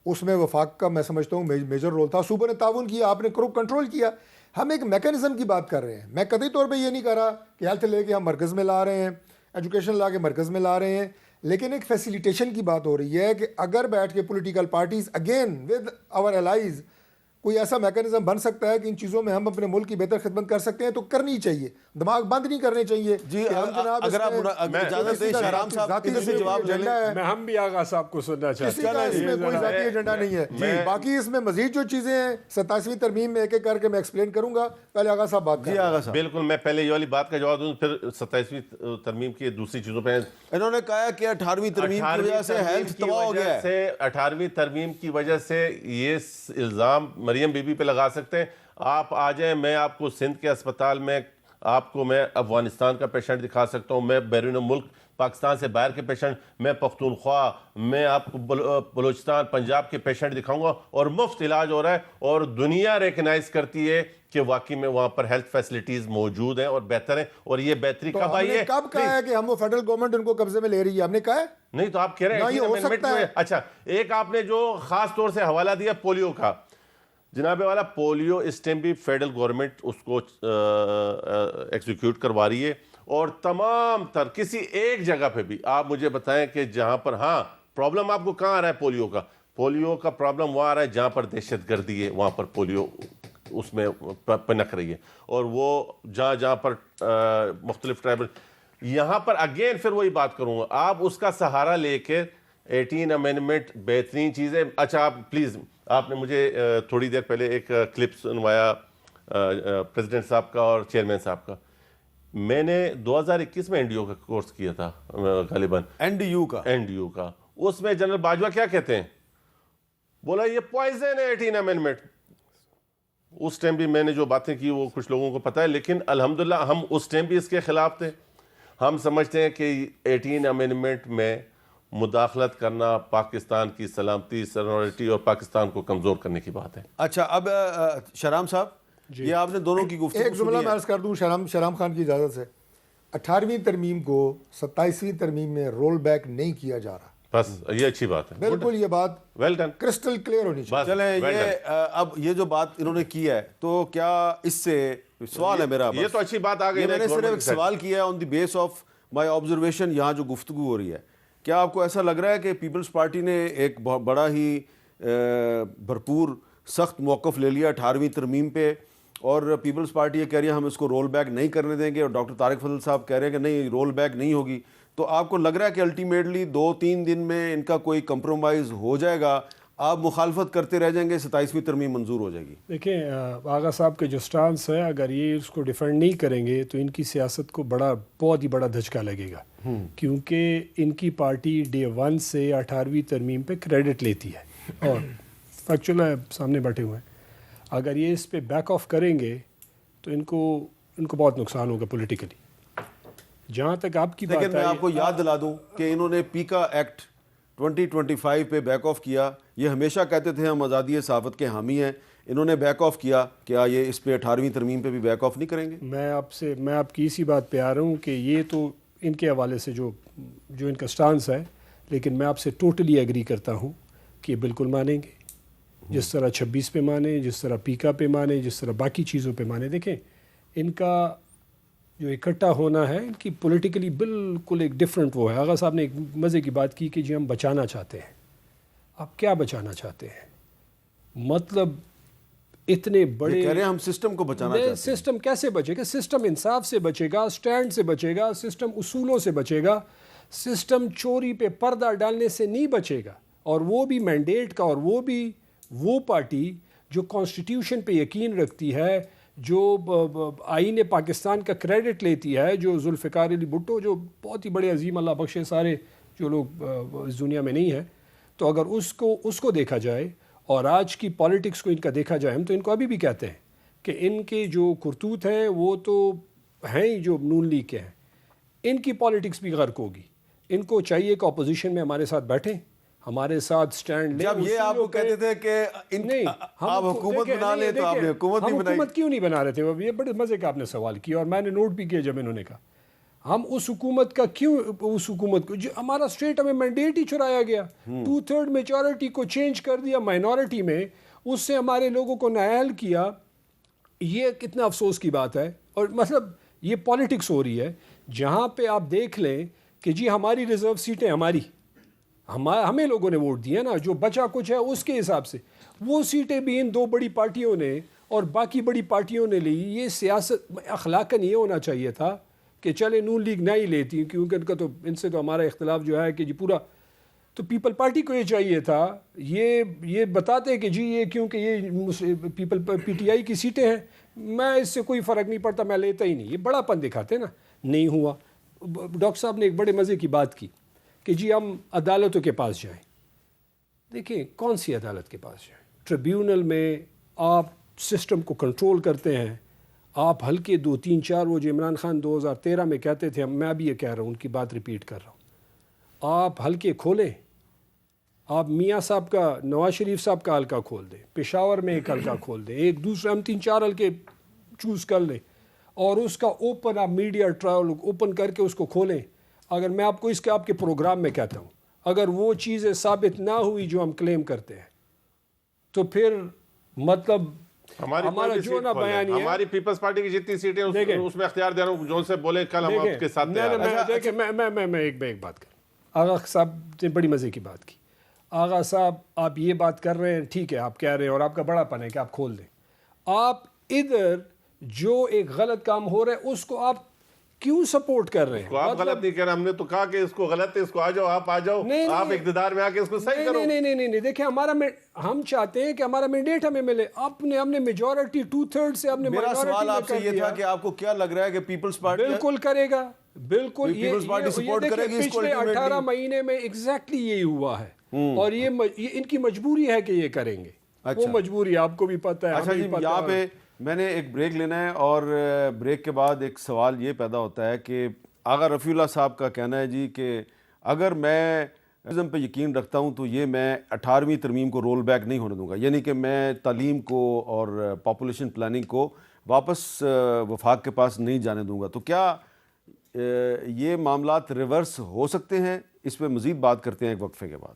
اس میں وفاق کا میں سمجھتا ہوں میجر رول تھا. صوبوں نے تعاون کیا، آپ نے کنٹرول کیا. ہم ایک میکینزم کی بات کر رہے ہیں. میں قطعی طور پہ یہ نہیں کہہ رہا کہ ہیلتھ لے کے ہم مرکز میں لا رہے ہیں، ایجوکیشن لا کے مرکز میں لا رہے ہیں، لیکن ایک فیسیلیٹیشن کی بات ہو رہی ہے کہ اگر بیٹھ کے political parties again with our allies کوئی ایسا میکینزم بن سکتا ہے کہ ان چیزوں میں ہم اپنے ملک کی بہتر خدمت کر سکتے ہیں تو کرنی چاہیے. دماغ بند نہیں کرنے چاہیے.
جی اگر آپ اجازت دیں شہرام صاحب ادھر سے جواب لے لیں.
میں ہم بھی آغا صاحب کو سننا چاہتے
کسی کا اس میں کوئی ذاتی ایجنڈا نہیں ہے. باقی اس میں مزید جو چیزیں ہیں 27ویں ترمیم میں ایک ایک کر کے میں ایکسپلین کروں گا. پہلے آغا صاحب بات
جی آغا صاحب
بالکل میں پہلے یہ والی بات کا جواب دوں، پھر 27ویں ترمیم کی دوسری چیزوں پہ.
انہوں نے کہا کہ 18ویں ترمیم کی وجہ سے ہیلتھ تباہ ہو گیا ہے.
18ویں ترمیم کی وجہ سے یہ الزام مریم بی بی پہ لگا سکتے ہیں. آپ آ جائیں، میں آپ کو سندھ کے اسپتال میں آپ کو میں افغانستان کا پیشنٹ دکھا سکتا ہوں، میں بیرون ملک پاکستان سے باہر کے پیشنٹ، میں پختونخوا، میں آپ کو بلوچستان پنجاب کے پیشنٹ دکھاؤں گا اور مفت علاج ہو رہا ہے. اور دنیا ریکنائز کرتی ہے کہ واقعی میں وہاں پر ہیلتھ فیسلٹیز موجود ہیں اور بہتر ہیں. اور یہ بہتری کب آئی ہے؟
کب کہا ہے کہ ہم وہ فیڈرل گورنمنٹ ان کو قبضے میں لے رہی ہے؟ ہم نے کہا ہے
نہیں تو آپ کہہ رہے ہیں. اچھا ایک آپ نے جو خاص طور سے حوالہ دیا پولیو کا، جناب والا پولیو اس ٹائم بھی فیڈرل گورنمنٹ اس کو ایگزیکیوٹ کروا رہی ہے. اور تمام تر کسی ایک جگہ پہ بھی آپ مجھے بتائیں کہ جہاں پر ہاں پرابلم آپ کو کہاں آ رہا ہے پولیو کا پرابلم وہاں آ رہا ہے جہاں پر دہشت گردی ہے، وہاں پر پولیو اس میں پنک رہی ہے. اور وہ جہاں پر مختلف ٹرائبل، یہاں پر اگین پھر وہی بات کروں گا، آپ اس کا سہارا لے کے 18 امینڈمنٹ بہترین چیز ہے. اچھا آپ پلیز، آپ نے مجھے تھوڑی دیر پہلے ایک کلپ سنوایا پریزیڈنٹ صاحب کا اور چیئرمین صاحب کا. میں نے 2021 میں NDO کا کورس کیا تھا غالباً، NDU کا. اس میں جنرل باجوہ کیا کہتے ہیں؟ بولا یہ پوائزن ہے 18 امینڈمنٹ. اس ٹائم بھی میں نے جو باتیں کی وہ کچھ لوگوں کو پتہ ہے، لیکن الحمدللہ ہم اس ٹائم بھی اس کے خلاف تھے. ہم سمجھتے ہیں کہ 18 امینڈمنٹ میں مداخلت کرنا پاکستان کی سلامتی، سرنورٹی اور پاکستان کو کمزور کرنے کی بات ہے.
اچھا اب شہرام صاحب یہ آپ نے دونوں کی گفتگو
ایک جملہ میں عرض کر دوں شہرام خان کی اجازت سے. 18ویں ترمیم کو 27ویں ترمیم میں رول بیک نہیں کیا جا رہا.
بس یہ اچھی بات ہے.
بالکل یہ بات
ویل ڈن.
کرسٹل کلیئر ہونی چاہیے.
بس
چلیں
well done.
یہ اب یہ جو بات انہوں نے کی ہے تو کیا اس سے سوال ہے میرا,
یہ تو اچھی بات آ گئی.
یہ میں نے صرف ایک سوال کیا ہے آن دی بیس آف مائی آبزرویشن یہاں جو گفتگو ہو رہی ہے. کیا آپ کو ایسا لگ رہا ہے کہ پیپلز پارٹی نے ایک بہت بڑا ہی بھرپور سخت موقف لے لیا 18ویں ترمیم پہ, اور پیپلز پارٹی یہ کہہ رہی ہے ہم اس کو رول بیک نہیں کرنے دیں گے, اور ڈاکٹر طارق فضل صاحب کہہ رہے ہیں کہ نہیں رول بیک نہیں ہوگی, تو آپ کو لگ رہا ہے کہ الٹیمیٹلی 2-3 دن میں ان کا کوئی کمپرومائز ہو جائے گا, آپ مخالفت کرتے رہ جائیں گے, 27ویں ترمیم منظور ہو جائے گی؟
دیکھیں آغا صاحب کے جو سٹانس ہے, اگر یہ اس کو ڈیفینڈ نہیں کریں گے تو ان کی سیاست کو بہت ہی بڑا دھچکا لگے گا, کیونکہ ان کی پارٹی ڈے 1 سے 18ویں ترمیم پہ کریڈٹ لیتی ہے, اور فیکچوئل ہے سامنے بیٹھے ہوئے ہیں. اگر یہ اس پہ بیک آف کریں گے تو ان کو بہت نقصان ہوگا پولیٹیکلی. جہاں تک آپ کی بات
لیکن میں
ہے,
آپ کو یاد دلا دوں کہ انہوں نے پیکا ایکٹ 2025 پہ بیک آف کیا. یہ ہمیشہ کہتے تھے ہم آزادی صحافت کے حامی ہیں, انہوں نے بیک آف کیا. کیا یہ اس پہ 18ویں ترمیم پہ بھی بیک آف نہیں کریں گے؟
میں آپ کی اسی بات پہ آ رہا ہوں کہ یہ تو ان کے حوالے سے جو ان کا سٹانس ہے, لیکن میں آپ سے ٹوٹلی ایگری کرتا ہوں کہ یہ بالکل مانیں گے, جس طرح 26 پہ مانے, جس طرح پیکا پہ مانے, جس طرح باقی چیزوں پہ مانے. دیکھیں ان کا جو اکٹھا ہونا ہے ان کی پولیٹیکلی بالکل ایک ڈیفرنٹ وہ ہے. آغا صاحب نے ایک مزے کی بات کی کہ جی ہم بچانا چاہتے ہیں. آپ کیا بچانا چاہتے ہیں؟ مطلب اتنے بڑے
کہہ رہے ہیں ہم سسٹم کو بچانا چاہتے ہیں.
سسٹم کیسے بچے گا؟ سسٹم انصاف سے بچے گا, سٹینڈ سے بچے گا, سسٹم اصولوں سے بچے گا, سسٹم چوری پہ پردہ ڈالنے سے نہیں بچے گا. اور وہ بھی مینڈیٹ کا, اور وہ بھی وہ پارٹی جو کانسٹیٹیوشن پہ یقین رکھتی ہے, جو آئین پاکستان کا کریڈٹ لیتی ہے, جو ذوالفقار علی بھٹو جو بہت ہی بڑے عظیم, اللہ بخشے سارے جو لوگ اس دنیا میں نہیں ہیں, تو اگر اس کو دیکھا جائے اور آج کی پالیٹکس کو ان کا دیکھا جائے, ہم تو ان کو ابھی بھی کہتے ہیں کہ ان کے جو کرتوت ہیں وہ تو ہیں ہی جو نون لیگ کے ہیں. ان کی پالیٹکس بھی غرق ہوگی. ان کو چاہیے کہ اپوزیشن میں ہمارے ساتھ بیٹھیں, ہمارے ساتھ سٹینڈ لیں.
جب یہ آپ کو کہتے تھے کہ آپ حکومت بنا لیں تو آپ نے حکومت نہیں بنائی.
حکومت کیوں نہیں بنا رہے تھے؟ یہ بڑے مزے کا آپ نے سوال کیا, اور میں نے نوٹ بھی کیا جب انہوں نے کہا ہم اس حکومت کا کیوں, اس حکومت کو جو ہمارا اسٹیٹ ہمیں مینڈیٹ ہی چرایا گیا, 2/3 میجورٹی کو چینج کر دیا مائنورٹی میں, اس سے ہمارے لوگوں کو نااہل کیا. یہ کتنا افسوس کی بات ہے. اور مطلب یہ پالیٹکس ہو رہی ہے جہاں پہ آپ دیکھ لیں کہ جی ہماری ریزرو سیٹیں ہمیں لوگوں نے ووٹ دیا نا, جو بچا کچھ ہے اس کے حساب سے وہ سیٹیں بھی ان 2 بڑی پارٹیوں نے اور باقی بڑی پارٹیوں نے لی. یہ سیاست اخلاقاً یہ ہونا چاہیے تھا کہ چلے نون لیگ نہ ہی لیتی, کیونکہ ان کا تو ان سے تو ہمارا اختلاف جو ہے کہ جی پورا, تو پیپل پارٹی کو یہ چاہیے تھا یہ بتاتے کہ جی یہ کیونکہ یہ پی ٹی آئی کی سیٹیں ہیں, میں اس سے کوئی فرق نہیں پڑتا, میں لیتا ہی نہیں. یہ بڑا پن دکھاتے نا. نہیں ہوا. ڈاکٹر صاحب نے ایک بڑے مزے کی بات کی کہ جی ہم عدالتوں کے پاس جائیں. دیکھیں کون سی عدالت کے پاس جائیں؟ ٹریبیونل میں آپ سسٹم کو کنٹرول کرتے ہیں. آپ ہلکے 2 3 4 وہ جو عمران خان 2013 میں کہتے تھے, میں ابھی یہ کہہ رہا ہوں, ان کی بات ریپیٹ کر رہا ہوں, آپ ہلکے کھولیں. آپ میاں صاحب کا, نواز شریف صاحب کا حلقہ کھول دیں, پشاور میں ایک حلقہ کھول دیں, ایک دوسرے ہم 3 4 حلقے چوز کر لیں, اور اس کا اوپن آپ میڈیا ٹرائل اوپن کر کے اس کو کھولیں. اگر میں آپ کو اس کے آپ کے پروگرام میں کہتا ہوں, اگر وہ چیزیں ثابت نہ ہوئی جو ہم کلیم کرتے ہیں, تو پھر مطلب ہمارا جو نا بیان یہ
ہماری پیپلز پارٹی کی جتنی سیٹیں اس میں اختیار دے رہا ہوں, جو سے بولے کل ہم آپ کے ساتھ تیار ہیں.
دیکھیں میں ایک بات کر, آغا صاحب نے بڑی مزے کی بات کی. آغا صاحب آپ یہ بات کر رہے ہیں, ٹھیک ہے آپ کہہ رہے ہیں, اور آپ کا بڑا پن ہے کہ آپ کھول دیں. آپ ادھر جو ایک غلط کام ہو رہا ہے اس کو آپ کیوں سپورٹ کر رہے ہیں؟
آپ غلط نہیں کہہ رہے, ہم نے تو کہا کہ اس کو غلط ہے, اس کو آ جاؤ, آپ آ جاؤ, آپ اقتدار میں آ کے اس کو صحیح کرو.
نہیں دیکھیں ہم چاہتے ہیں کہ ہمارا مینڈیٹ ہمیں ملے. ہم نے میجورٹی 2/3 سے ہم نے
میرا سوال آپ سے یہ تھا کہ آپ کو کیا لگ رہا ہے کہ پیپلز پارٹی
بالکل کرے گا, بالکل
پیپلز پارٹی سپورٹ کرے گی اس کو.
پچھلے 18 مہینے میں ایگزیکٹلی یہی ہوا ہے, اور یہ ان کی مجبوری ہے کہ یہ کریں گے. وہ مجبوری آپ کو بھی پتہ ہے.
اچھا جی, یہاں پہ میں نے ایک بریک لینا ہے, اور بریک کے بعد ایک سوال یہ پیدا ہوتا ہے کہ آغا رفیع اللہ صاحب کا کہنا ہے جی کہ اگر میں ازم پہ یقین رکھتا ہوں تو یہ میں 18ویں ترمیم کو رول بیک نہیں ہونے دوں گا, یعنی کہ میں تعلیم کو اور پاپولیشن پلاننگ کو واپس وفاق کے پاس نہیں جانے دوں گا. تو کیا یہ معاملات ریورس ہو سکتے ہیں اس پہ مزید بات کرتے ہیں ایک وقفے کے بعد.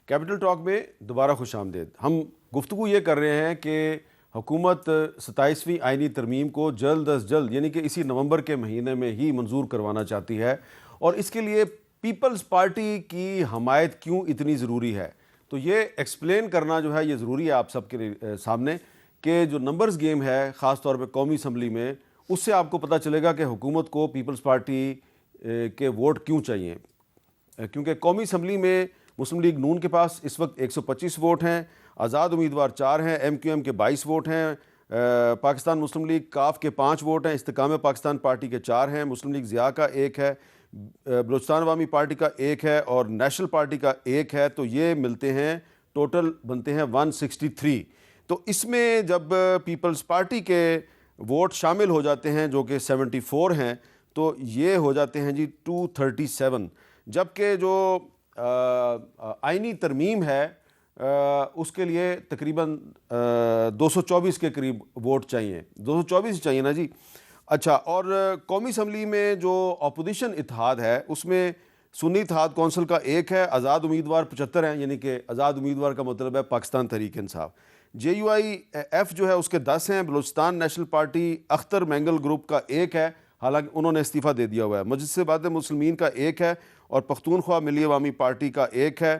کیپٹل ٹاک میں دوبارہ خوش آمدید. ہم گفتگو یہ کر رہے ہیں کہ حکومت 27ویں آئینی ترمیم کو جلد از جلد یعنی کہ اسی نومبر کے مہینے میں ہی منظور کروانا چاہتی ہے, اور اس کے لیے پیپلز پارٹی کی حمایت کیوں اتنی ضروری ہے. تو یہ ایکسپلین کرنا جو ہے یہ ضروری ہے آپ سب کے سامنے کہ جو نمبرز گیم ہے خاص طور پہ قومی اسمبلی میں, اس سے آپ کو پتہ چلے گا کہ حکومت کو پیپلز پارٹی کے ووٹ کیوں چاہیے. کیونکہ قومی اسمبلی میں مسلم لیگ نون کے پاس اس وقت 125 ووٹ ہیں, آزاد امیدوار 4 ہیں, ایم کیو ایم کے 22 ووٹ ہیں, پاکستان مسلم لیگ کاف کے 5 ووٹ ہیں, استحکام پاکستان پارٹی کے 4 ہیں, مسلم لیگ ضیاء کا 1 ہے, بلوچستان عوامی پارٹی کا 1 ہے اور نیشنل پارٹی کا 1 ہے. تو یہ ملتے ہیں, ٹوٹل بنتے ہیں 163. تو اس میں جب پیپلز پارٹی کے ووٹ شامل ہو جاتے ہیں جو کہ 74 ہیں تو یہ ہو جاتے ہیں جی 237. جبکہ جو آئینی ترمیم ہے اس کے لیے تقریباً 224 کے قریب ووٹ چاہیے, 224 چاہیے نا جی. اچھا, اور قومی اسمبلی میں جو اپوزیشن اتحاد ہے اس میں سنی اتحاد کونسل کا 1 ہے, آزاد امیدوار 75 ہیں, یعنی کہ آزاد امیدوار کا مطلب ہے پاکستان تحریک انصاف. جے یو آئی ایف جو ہے اس کے 10 ہیں, Balochistan national party Akhtar Mengal group کا 1 ہے, حالانکہ انہوں نے استعفیٰ دے دیا ہوا ہے, مجلس بعد مسلمین کا 1 ہے اور پختونخوا ملی عوامی پارٹی کا 1 ہے.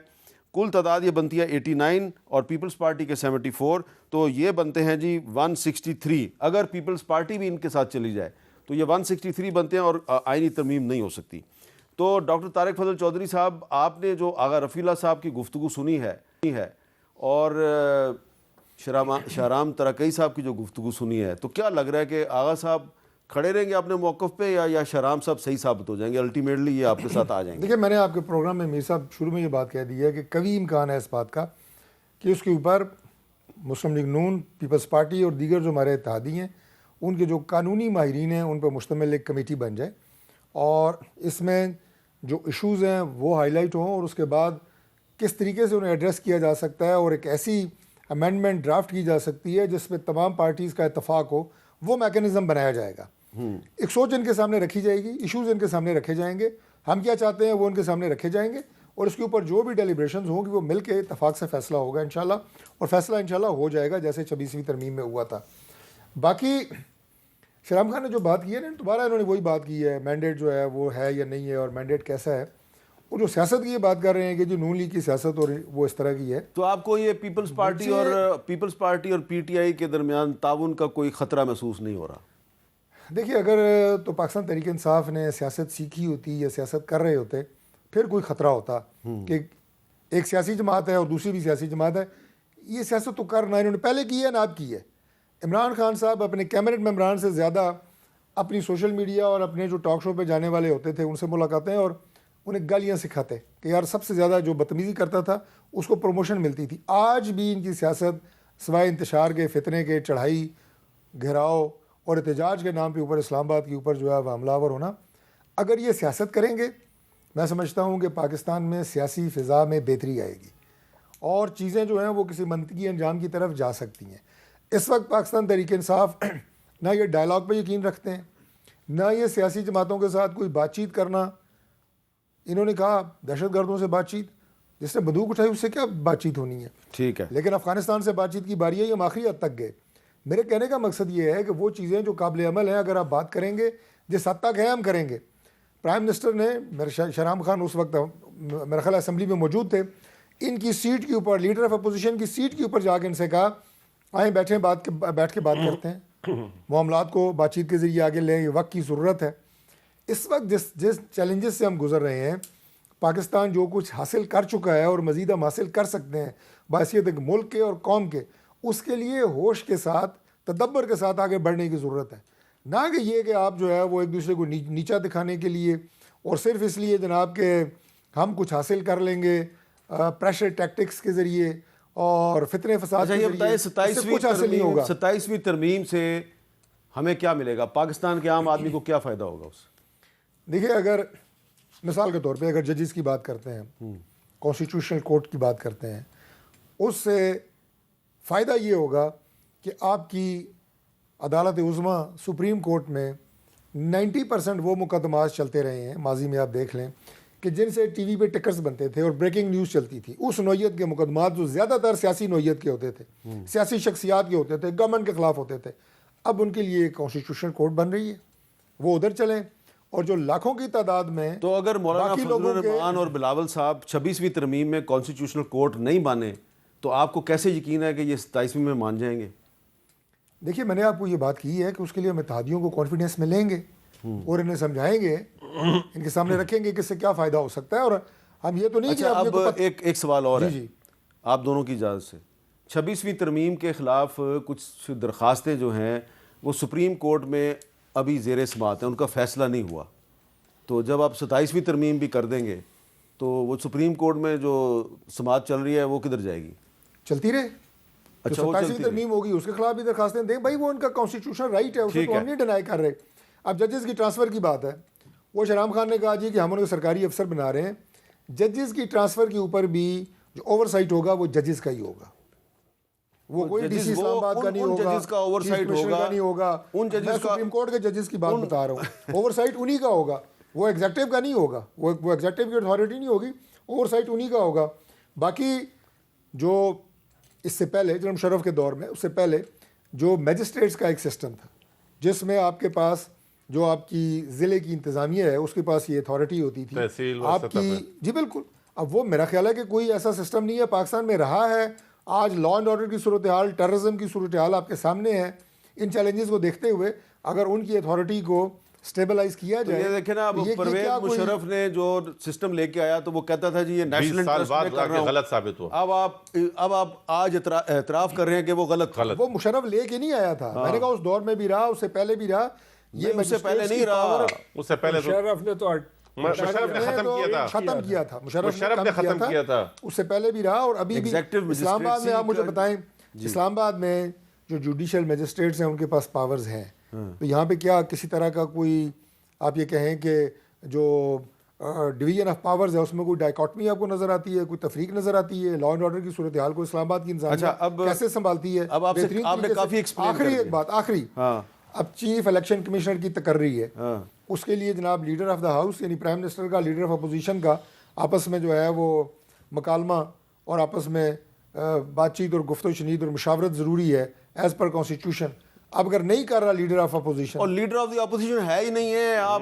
کل تعداد یہ بنتی ہے 89 اور پیپلز پارٹی کے 74, تو یہ بنتے ہیں جی 163. اگر پیپلز پارٹی بھی ان کے ساتھ چلی جائے تو یہ 163 بنتے ہیں اور آئینی ترمیم نہیں ہو سکتی. تو ڈاکٹر طارق فضل چودھری صاحب, آپ نے جو آغا رفیع اللہ صاحب کی گفتگو سنی ہے اور شہرام ترکئی صاحب کی جو گفتگو سنی ہے, تو کیا لگ رہا ہے کہ آغا صاحب کھڑے رہیں گے اپنے موقف پہ یا شہرام صاحب صحیح ثابت ہو جائیں گے, الٹیمیٹلی یہ آپ کے ساتھ آ جائیں گے؟
دیکھیں, میں نے آپ کے پروگرام میں میر صاحب شروع میں یہ بات کہہ دی ہے کہ قوی امکان ہے اس بات کا کہ اس کے اوپر مسلم لیگ نون, پیپلز پارٹی اور دیگر جو ہمارے اتحادی ہیں ان کے جو قانونی ماہرین ہیں ان پر مشتمل ایک کمیٹی بن جائے اور اس میں جو ایشوز ہیں وہ ہائی لائٹ ہوں اور اس کے بعد کس طریقے سے انہیں ایڈریس کیا جا سکتا ہے اور ایک ایسی امینڈمنٹ ڈرافٹ کی جا سکتی ہے جس میں تمام پارٹیز کا اتفاق ہو, وہ میکینزم بنایا جائے گا. ایک سوچ ان کے سامنے رکھی جائے گی, ایشوز ان کے سامنے رکھے جائیں گے, ہم کیا چاہتے ہیں وہ ان کے سامنے رکھے جائیں گے اور اس کے اوپر جو بھی ڈیلیبریشنز ہوں گی وہ مل کے اتفاق سے فیصلہ ہوگا انشاءاللہ, اور فیصلہ انشاءاللہ ہو جائے گا جیسے 26ویں ترمیم میں ہوا تھا. باقی شہرام خان نے جو بات کی ہے نا, دوبارہ انہوں نے وہی بات کی ہے, مینڈیٹ جو ہے وہ ہے یا نہیں ہے اور مینڈیٹ کیسا ہے. وہ جو سیاست کی یہ بات کر رہے ہیں کہ جو نون لیگ کی سیاست اور وہ اس طرح کی ہے,
تو آپ کو یہ پیپلز پارٹی اور پی ٹی آئی کے درمیان تعاون کا کوئی خطرہ محسوس نہیں ہو رہا؟
دیکھیے, اگر تو پاکستان تحریک انصاف نے سیاست سیکھی ہوتی یا سیاست کر رہے ہوتے پھر کوئی خطرہ ہوتا کہ ایک سیاسی جماعت ہے اور دوسری بھی سیاسی جماعت ہے. یہ سیاست تو کرنا انہوں نے پہلے کی ہے نہ اب کی ہے. عمران خان صاحب اپنے کیبنٹ ممبران سے زیادہ اپنی سوشل میڈیا اور اپنے جو ٹاک شو پہ جانے والے ہوتے تھے ان سے ملاقاتیں اور انہیں گالیاں سکھاتے کہ یار سب سے زیادہ جو بدتمیزی کرتا تھا اس کو پروموشن ملتی تھی. آج بھی ان کی سیاست سوائے انتشار کے, فتنے کے, چڑھائی, گھیراؤ اور احتجاج کے نام پہ اوپر اسلام آباد کے اوپر جو ہے وہ حملہ آور ہونا. اگر یہ سیاست کریں گے میں سمجھتا ہوں کہ پاکستان میں سیاسی فضا میں بہتری آئے گی اور چیزیں جو ہیں وہ کسی منطقی انجام کی طرف جا سکتی ہیں. اس وقت پاکستان تحریک انصاف نہ یہ ڈائلاگ پہ یقین رکھتے ہیں, نہ یہ سیاسی جماعتوں کے ساتھ کوئی بات چیت کرنا. انہوں نے کہا دہشت گردوں سے بات چیت, جس نے بندوق اٹھائی اس سے کیا بات چیت ہونی ہے,
ٹھیک ہے, لیکن
لیکن افغانستان سے بات چیت کی باری ہے, یہ ہم آخری حد تک گئے. میرے کہنے کا مقصد یہ ہے کہ وہ چیزیں جو قابل عمل ہیں اگر آپ بات کریں گے جس حد تک ہے ہم کریں گے. پرائم منسٹر نے, شہرام خان اس وقت میرا خیال اسمبلی میں موجود تھے, ان کی سیٹ کے اوپر, لیڈر آف اپوزیشن کی سیٹ کے اوپر جا کے ان سے کہا آئیں بیٹھ کے بات کرتے ہیں, معاملات کو بات چیت کے ذریعے آگے لیں, یہ وقت کی ضرورت ہے. اس وقت جس چیلنجز سے ہم گزر رہے ہیں, پاکستان جو کچھ حاصل کر چکا ہے اور مزید ہم حاصل کر سکتے ہیں بحیثیت ایک ملک کے اور قوم کے, اس کے لیے ہوش کے ساتھ, تدبر کے ساتھ آگے بڑھنے کی ضرورت ہے. نہ کہ یہ کہ آپ جو ہے وہ ایک دوسرے کو نیچا دکھانے کے لیے اور صرف اس لیے جناب کہ ہم کچھ حاصل کر لیں گے پریشر ٹیکٹکس کے ذریعے اور فتنے فساد کے ذریعے, اس سے کچھ حاصل نہیں ہوگا.
27ویں ترمیم سے ہمیں کیا ملے گا, پاکستان کے عام آدمی کو کیا فائدہ ہوگا اس سے؟
دیکھیے, اگر مثال کے طور پہ اگر ججز کی بات کرتے ہیں, کانسٹیٹیوشنل کورٹ کی بات کرتے ہیں, اس سے فائدہ یہ ہوگا کہ آپ کی عدالت عظمیٰ سپریم کورٹ میں 90% وہ مقدمات چلتے رہے ہیں ماضی میں. آپ دیکھ لیں کہ جن سے ٹی وی پہ ٹکرز بنتے تھے اور بریکنگ نیوز چلتی تھی, اس نوعیت کے مقدمات جو زیادہ تر سیاسی نوعیت کے ہوتے تھے, سیاسی شخصیات کے ہوتے تھے, گورنمنٹ کے خلاف ہوتے تھے, اب ان کے لیے ایک کانسٹیٹیوشن کورٹ بن رہی ہے, وہ ادھر چلیں. اور جو لاکھوں کی تعداد میں
تو اگر مولانا
باقی
فضل
لوگوں کے
الرحمان اور بلاول صاحب 26ویں ترمیم میں کانسٹیٹیوشنل کورٹ نہیں مانے تو آپ کو کیسے یقین ہے کہ یہ 27ویں میں مان جائیں گے؟
دیکھیے میں نے آپ کو یہ بات کی ہے کہ اس کے لیے ہم اتحادیوں کو کانفیڈنس میں لیں گے اور انہیں سمجھائیں گے, ان کے سامنے رکھیں گے کہ اس سے کیا فائدہ ہو سکتا ہے. اور ہم یہ تو نہیں کہ
اچھا اب ایک سوال اور ہے آپ دونوں کی اجازت سے. 26ویں ترمیم کے خلاف کچھ درخواستیں جو ہیں وہ سپریم کورٹ میں ابھی زیر سماعت ہیں, ان کا فیصلہ نہیں ہوا. تو جب آپ 27ویں ترمیم بھی کر دیں گے تو وہ سپریم کورٹ میں جو سماعت چل رہی ہے وہ کدھر جائے گی؟
چلتی رہے.
اچھا,
27ویں ترمیم ہوگی اس کے خلاف بھی درخواستیں دیں بھائی, وہ ان کا کانسٹیٹیوشن رائٹ ہے, اسے تو ہم نہیں ڈینائی کر رہے. اب ججز کی ٹرانسفر کی بات ہے, وہ شہرام خان نے کہا جی کہ ہم ان کو سرکاری افسر بنا رہے ہیں. ججز کی ٹرانسفر کے اوپر بھی جو اوور سائٹ ہوگا وہ ججز کا ہی ہوگا, وہ کوئی ڈی سی اسلام آباد کا نہیں ہوگا,
ججز کا اوور سائٹ ہوگا
نہیں ہوگا. میں سپریم کورٹ کے ججز کی بات بتا رہا ہوں, اوور سائٹ انہی کا ہوگا, وہ ایگزیکٹو کا نہیں ہوگا, وہ ایگزیکٹو کی اتھارٹی نہیں ہوگی, اوور سائٹ انہی کا ہوگا. باقی جو اس سے پہلے جناب مشرف کے دور میں, اس سے پہلے جو میجسٹریٹس کا ایک سسٹم تھا جس میں آپ کے پاس جو آپ کی ضلع کی انتظامیہ ہے اس کے پاس یہ اتھارٹی ہوتی تھی آپ کی. جی بالکل. اب وہ میرا خیال ہے کہ کوئی ایسا سسٹم نہیں ہے پاکستان میں رہا ہے. آج لا اینڈ آرڈر کی صورتحال, ٹیررزم کی صورتحال آپ کے سامنے ہے. ان چیلنجز کو دیکھتے ہوئے اگر ان کی اتھارٹی کو اسٹیبلائز کیا جائے,
یہ دیکھیں نا, اب پرویز مشرف نے جو سسٹم لے کے آیا تو وہ کہتا تھا جی یہ نیشنل انٹرسٹ میں کر رہا ہوں,
غلط ثابت ہوا.
اب آپ آج اعتراف کر رہے ہیں کہ وہ غلط.
وہ مشرف لے کے نہیں آیا تھا, میں نے کہا اس دور میں بھی رہا, اس سے پہلے بھی رہا. یہ
اس سے پہلے نہیں رہا,
اس سے پہلے
مشرف نے تو
ختم کیا تھا,
مشرف نے ختم کیا تھا,
اس سے پہلے بھی رہا. اور ابھی بھی اسلام آباد میں آپ مجھے بتائیں, اسلام آباد میں جو جوڈیشل میجسٹریٹس ہیں ان کے پاس پاورز ہیں, تو یہاں پہ کیا کسی طرح کا کوئی آپ یہ کہیں کہ جو ڈویژن آف پاورز ہے اس میں کوئی ڈائیکاٹمی آپ کو نظر آتی ہے, کوئی تفریق نظر آتی ہے؟ لا اینڈ آرڈر کی صورتحال کو اسلام آباد کی انتظامیہ کیسے سنبھالتی ہے؟
اب آپ نے کافی ایکسپلین
آخری ایک بات, آخری, اب چیف الیکشن کمشنر کی تقرری ہے, اس کے لیے جناب لیڈر آف دا ہاؤس یعنی پرائم منسٹر کا, لیڈر آف اپوزیشن کا آپس میں جو ہے وہ مکالمہ اور آپس میں بات چیت اور گفت و شنید اور مشاورت ضروری ہے ایز پر کانسٹیٹیوشن. اب اگر نہیں کر رہا لیڈر آف اپوزیشن,
اور لیڈر آف دی اپوزیشن ہے ہی نہیں ہے, آپ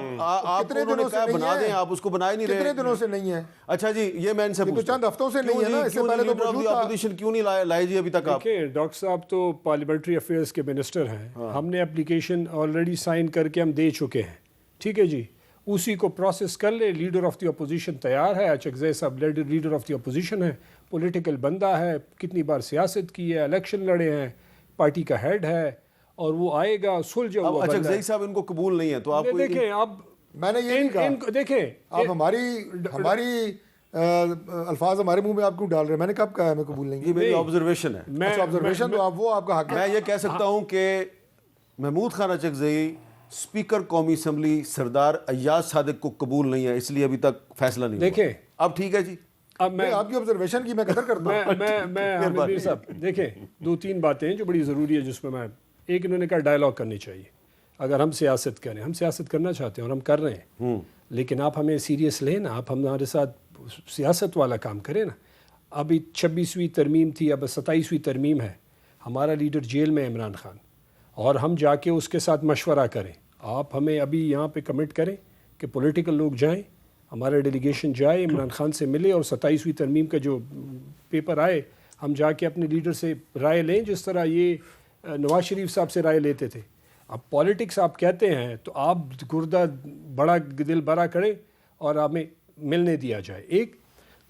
کتنے دنوں سے
بنا دیں, آپ اس کو بنا ہی نہیں رہے.
کتنے دنوں سے نہیں ہے؟
اچھا جی, یہ میں ان سے
تو چند ہفتوں سے نہیں ہے نا, اس سے پہلے تو موجود تھا.
اپوزیشن کیوں نہیں لائے جی ابھی تک؟ آپ
دیکھیں ڈاکٹر صاحب تو پارلیمنٹری افیئرس کے منسٹر ہیں, ہم نے اپلیکیشن آلریڈی سائن کر کے ہم دے چکے ہیں, ٹھیک ہے جی, اسی کو پروسیس کر لے. لیڈر آف دی اپوزیشن تیار ہے, اچھا صاحب لیڈر آف دی اپوزیشن ہے, پولیٹیکل بندہ ہے, کتنی بار سیاست کی ہے, الیکشن لڑے ہیں, پارٹی کا ہیڈ ہے, اور وہ آئے گا سلجھا ہوا بندہ.
اچھا صاحب ان کو قبول نہیں ہے تو آپ کو
دیکھیں, اب
میں نے یہ نہیں کہا,
دیکھیں
آپ ہماری الفاظ ہمارے منہ میں آپ کیوں ڈال رہے ہیں؟ میں نے کب کہا ہے میں قبول نہیں.
یہ میری آبزرویشن ہے.
اچھا آبزرویشن تو وہ آپ کا حق ہے.
میں یہ کہہ سکتا ہوں کہ محمود خان اچکزئی اسپیکر قومی اسمبلی سردار ایاز صادق کو قبول نہیں ہے, اس لیے ابھی تک فیصلہ نہیں ہوا.
دیکھیں
اب ٹھیک ہے جی,
اب میں
آپ کی آبزرویشن کی میں قدر کرتا ہوں.
میں حامد میر صاحب دیکھیں, 2-3 باتیں جو بڑی ضروری ہے جس میں ایک انہوں نے کہا ڈائلاگ کرنی چاہیے. اگر ہم سیاست کریں, ہم سیاست کرنا چاہتے ہیں اور ہم کر رہے ہیں, لیکن آپ ہمیں سیریس لیں نا, آپ ہمارے ساتھ سیاست والا کام کریں نا. ابھی 26ویں ترمیم تھی, اب 27ویں ترمیم ہے, ہمارا لیڈر جیل میں عمران خان, اور ہم جا کے اس کے ساتھ مشورہ کریں. آپ ہمیں ابھی یہاں پہ کمٹ کریں کہ پولیٹیکل لوگ جائیں, ہمارا ڈیلیگیشن جائے, عمران خان سے ملے, اور 27ویں ترمیم کا جو پیپر آئے ہم جا کے اپنے لیڈر سے رائے لیں, جس طرح یہ نواز شریف صاحب سے رائے لیتے تھے. اب پالیٹکس آپ کہتے ہیں تو آپ گردہ بڑا دل بڑا کریں اور ہمیں ملنے دیا جائے. ایک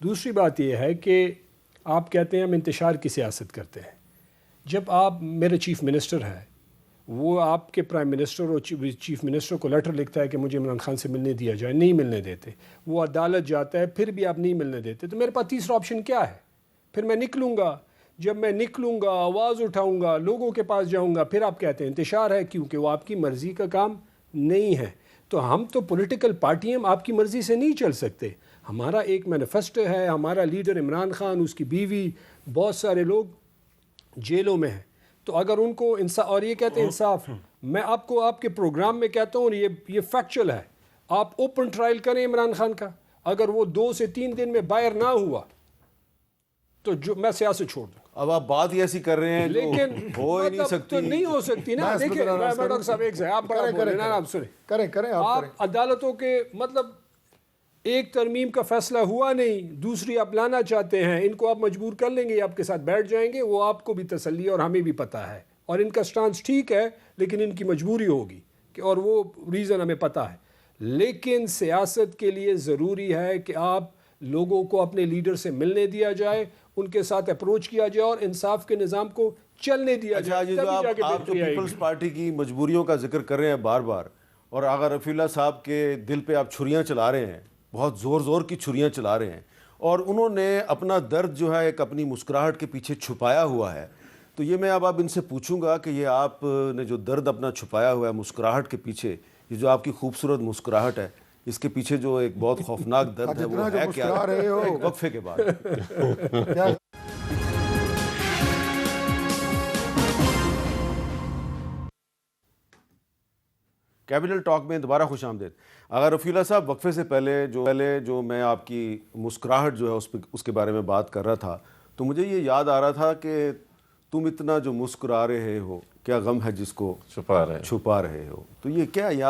دوسری بات یہ ہے کہ آپ کہتے ہیں ہم انتشار کی سیاست کرتے ہیں. جب آپ میرے چیف منسٹر ہے, وہ آپ کے پرائم منسٹر اور چیف منسٹر کو لیٹر لکھتا ہے کہ مجھے عمران خان سے ملنے دیا جائے, نہیں ملنے دیتے, وہ عدالت جاتا ہے, پھر بھی آپ نہیں ملنے دیتے, تو میرے پاس تیسرا آپشن کیا ہے؟ پھر میں نکلوں گا, جب میں نکلوں گا آواز اٹھاؤں گا, لوگوں کے پاس جاؤں گا, پھر آپ کہتے ہیں انتشار ہے, کیونکہ وہ آپ کی مرضی کا کام نہیں ہے. تو ہم تو پولیٹیکل پارٹی ہیں, آپ کی مرضی سے نہیں چل سکتے. ہمارا ایک مینیفیسٹو ہے, ہمارا لیڈر عمران خان, اس کی بیوی, بہت سارے لوگ جیلوں میں ہیں. تو اگر ان کو انصاف، اور یہ کہتے ہیں انصاف، میں آپ کو آپ کے پروگرام میں کہتا ہوں، یہ فیکچول ہے، آپ اوپن ٹرائل کریں عمران خان کا، اگر وہ 2 سے 3 دن میں باہر نہ ہوا تو میں سیاست چھوڑ دوں.
اب آپ بات ہی ایسی کر رہے ہیں
لیکن
ہو ہی نہیں
مطلب
سکتی.
تو نہیں ہو سکتی نا. دیکھیں ڈاکٹر صاحب ایک سے آپ بڑا بول رہے ہیں، آپ سنیں،
کریں
آپ عدالتوں کے مطلب ایک ترمیم کا فیصلہ ہوا نہیں، دوسری آپ لانا چاہتے ہیں، ان کو آپ مجبور کر لیں گے، آپ کے ساتھ بیٹھ جائیں گے، وہ آپ کو بھی تسلی ہے اور ہمیں بھی پتہ ہے، اور ان کا سٹانس ٹھیک ہے لیکن ان کی مجبوری ہوگی کہ، اور وہ ریزن ہمیں پتہ ہے. لیکن سیاست کے لیے ضروری ہے کہ آپ لوگوں کو اپنے لیڈر سے ملنے دیا جائے، ان کے ساتھ اپروچ کیا جائے اور انصاف کے نظام کو چلنے دیا
اچھا
جائے.
جی، جو آپ جو پیپلز پارٹی کی مجبوریوں کا ذکر کر رہے ہیں بار بار، اور آغا رفیع اللہ صاحب کے دل پہ آپ چھریاں چلا رہے ہیں، بہت زور زور کی چھریاں چلا رہے ہیں، اور انہوں نے اپنا درد جو ہے ایک اپنی مسکراہٹ کے پیچھے چھپایا ہوا ہے. تو یہ میں اب ان سے پوچھوں گا کہ یہ آپ نے جو درد اپنا چھپایا ہوا ہے مسکراہٹ کے پیچھے، یہ جو آپ کی خوبصورت مسکراہٹ ہے، اس کے پیچھے جو ایک بہت خوفناک درد ہے وہ ہے کیا؟ ایک وقفے کے بعد. کیپٹل ٹاک میں دوبارہ خوش آمدید. اگر رفیع اللہ صاحب، وقفے سے پہلے جو میں آپ کی مسکراہٹ جو ہے اس کے بارے میں بات کر رہا تھا، تو مجھے یہ یاد آ رہا تھا کہ تم اتنا جو مسکرا رہے ہو، کیا غم ہے جس کو چھپا رہے ہو. تو یہ کیا، یہ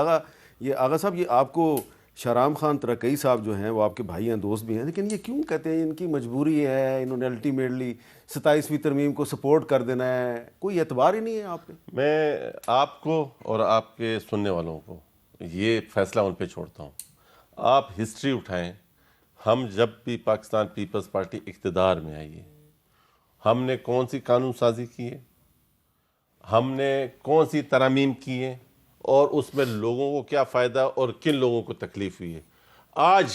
آغا صاحب، یہ آپ کو شہرام خان ترکئی صاحب جو ہیں، وہ آپ کے بھائی ہیں، دوست بھی ہیں، لیکن یہ کیوں کہتے ہیں ان کی مجبوری ہے، انہوں نے الٹیمیٹلی 27ویں ترمیم کو سپورٹ کر دینا ہے، کوئی اعتبار ہی نہیں ہے آپ پہ؟
میں آپ کو اور آپ کے سننے والوں کو یہ فیصلہ ان پہ چھوڑتا ہوں. آپ ہسٹری اٹھائیں، ہم جب بھی پاکستان پیپلز پارٹی اقتدار میں آئی ہے، ہم نے کون سی قانون سازی کی ہے، ہم نے کون سی ترامیم کی ہیں، اور اس میں لوگوں کو کیا فائدہ اور کن لوگوں کو تکلیف ہوئی ہے. آج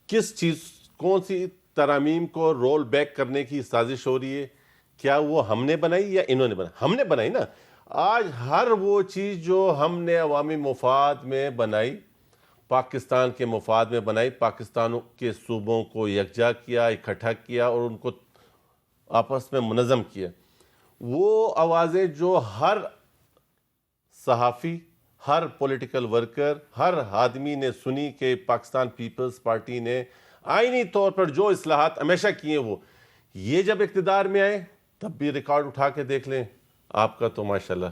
کس چیز، کون سی ترامیم کو رول بیک کرنے کی سازش ہو رہی ہے؟ کیا وہ ہم نے بنائی یا انہوں نے بنائی؟ ہم نے بنائی نا. آج ہر وہ چیز جو ہم نے عوامی مفاد میں بنائی، پاکستان کے مفاد میں بنائی، پاکستان کے صوبوں کو یکجا کیا، اکٹھا کیا اور ان کو آپس میں منظم کیا، وہ آوازیں جو ہر صحافی، ہر پولیٹیکل ورکر، ہر آدمی نے سنی کہ پاکستان پیپلز پارٹی نے آئینی طور پر جو اصلاحات ہمیشہ کیے، وہ یہ جب اقتدار میں آئے تب بھی ریکارڈ اٹھا کے دیکھ لیں، آپ کا تو ماشاءاللہ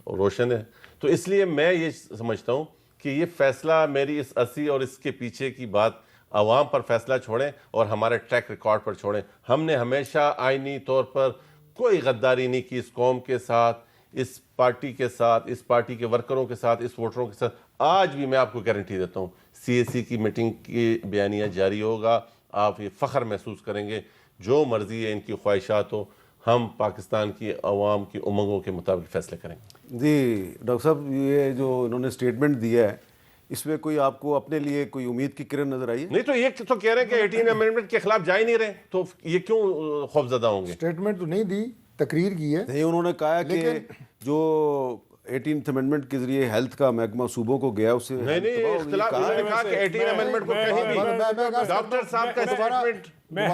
روشن ہے. تو اس لیے میں یہ سمجھتا ہوں کہ یہ فیصلہ میری اس عرصی اور اس کے پیچھے کی بات عوام پر فیصلہ چھوڑیں اور ہمارے ٹریک ریکارڈ پر چھوڑیں. ہم نے ہمیشہ آئینی طور پر کوئی غداری نہیں کی اس قوم کے ساتھ، اس پارٹی کے ساتھ، اس پارٹی کے ورکروں کے ساتھ، اس ووٹروں کے ساتھ. آج بھی میں آپ کو گارنٹی دیتا ہوں، CAC کی میٹنگ کی بیانیہ جاری ہوگا، آپ یہ فخر محسوس کریں گے. جو مرضی ہے ان کی خواہشات ہو، ہم پاکستان کی عوام کی امنگوں کے مطابق فیصلے کریں گے.
جی ڈاکٹر صاحب، یہ جو انہوں نے سٹیٹمنٹ دیا ہے، اس میں کوئی آپ کو اپنے لیے کوئی امید کی کرن نظر آئی ہے؟
نہیں تو یہ تو کہہ رہے ہیں کہ 18 امینڈمنٹ کے خلاف جا ہی نہیں رہے، تو یہ کیوں خوفزدہ ہوں گے؟
اسٹیٹمنٹ تو نہیں دی، تقریر کی ہے.
نہیں، انہوں نے کہا کہ جو 18th امینڈمنٹ کے ذریعے ہیلتھ کا محکمہ صوبوں کو گیا، اس سے
نہیں اختلاف، انہوں نے کہا کہ 18 امینڈمنٹ کو کہیں بھی ڈاکٹر صاحب کا اسٹیٹمنٹ.
میں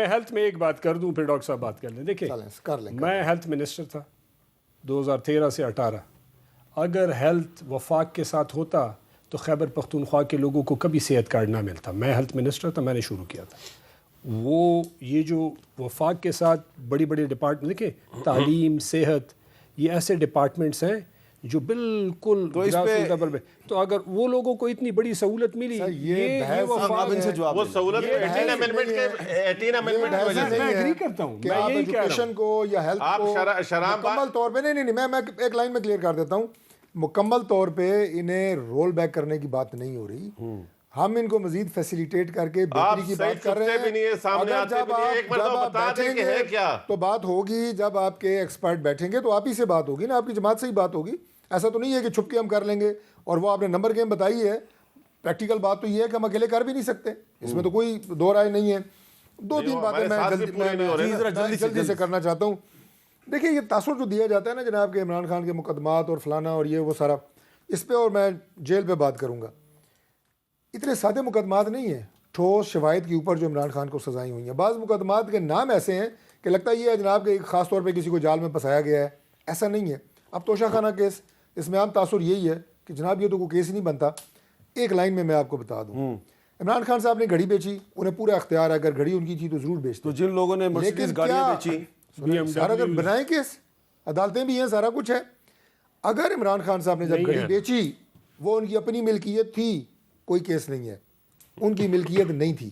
ہیلتھ میں ایک بات کر دوں، پھر ڈاکٹر صاحب بات کر لیں. دیکھیں، میں ہیلتھ منسٹر تھا 2013 سے 18. اگر ہیلتھ وفاق کے ساتھ ہوتا تو خیبر پختونخوا کے لوگوں کو کبھی صحت کارڈ نہ ملتا. میں ہیلتھ منسٹر تھا، میں نے شروع کیا تھا. وہ یہ جو وفاق کے ساتھ بڑی بڑی ڈپارٹمنٹ، دیکھیں تعلیم، صحت، یہ ایسے ڈپارٹمنٹس ہیں جو بالکل لیول پہ، تو اگر وہ لوگوں کو اتنی بڑی سہولت ملی، یہ وفاق
ان سے جواب
وہ سہولت 18 امینڈمنٹ کی وجہ سے.
میں ایگری کرتا ہوں،
کہ
میں
آپ
یہی کہہ رہا
ایجوکیشن
ہوں.
کو یا ہیلتھ
آپ
کو
شراب
مکمل طور پہ نہیں، میں ایک لائن میں کلیئر کر دیتا ہوں. مکمل طور پہ انہیں رول بیک کرنے کی بات نہیں ہو رہی. ہم ان کو مزید فیسیلیٹیٹ کر کے بہتری کی بات کر رہے ہیں. اگر جب آپ بیٹھیں گے تو بات ہوگی، جب آپ کے ایکسپرٹ بیٹھیں گے تو آپ ہی سے بات ہوگی نا، آپ کی جماعت سے ہی بات ہوگی. ایسا تو نہیں ہے کہ چھپ کے ہم کر لیں گے. اور وہ آپ نے نمبر گیم بتائی ہے، پریکٹیکل بات تو یہ ہے کہ ہم اکیلے کر بھی نہیں سکتے، اس میں تو کوئی دو رائے نہیں ہے. 2-3 باتیں میں جلدی سے کرنا چاہتا ہوں. دیکھیں، یہ تاثر جو دیا جاتا ہے نا جناب کے عمران خان کے مقدمات اور فلانا اور یہ وہ سارا، اس پہ اور میں جیل پہ بات کروں گا. اتنے سادے مقدمات نہیں ہیں ٹھوس شواہد کے اوپر جو عمران خان کو سزائیں ہوئی ہیں. بعض مقدمات کے نام ایسے ہیں کہ لگتا یہ ہے جناب کہ خاص طور پہ کسی کو جال میں پھنسایا گیا ہے. ایسا نہیں ہے. اب توشہ خانہ کیس، اس میں عام تاثر یہی ہے کہ جناب یہ تو کوئی کیس ہی نہیں بنتا. ایک لائن میں آپ کو بتا دوں، عمران خان صاحب نے گھڑی بیچی، انہیں پورا اختیار ہے، اگر گھڑی ان کی تھی تو ضرور بیچتے.
تو جن لوگوں نے مرسیڈیز گاڑیاں بیچی،
سارا اگر بنائیں کیس، عدالتیں بھی ہیں، سارا کچھ ہے. اگر عمران خان صاحب نے جب گھڑی بیچی وہ ان کی اپنی ملکیت تھی، کوئی کیس نہیں ہے. ان کی ملکیت نہیں تھی.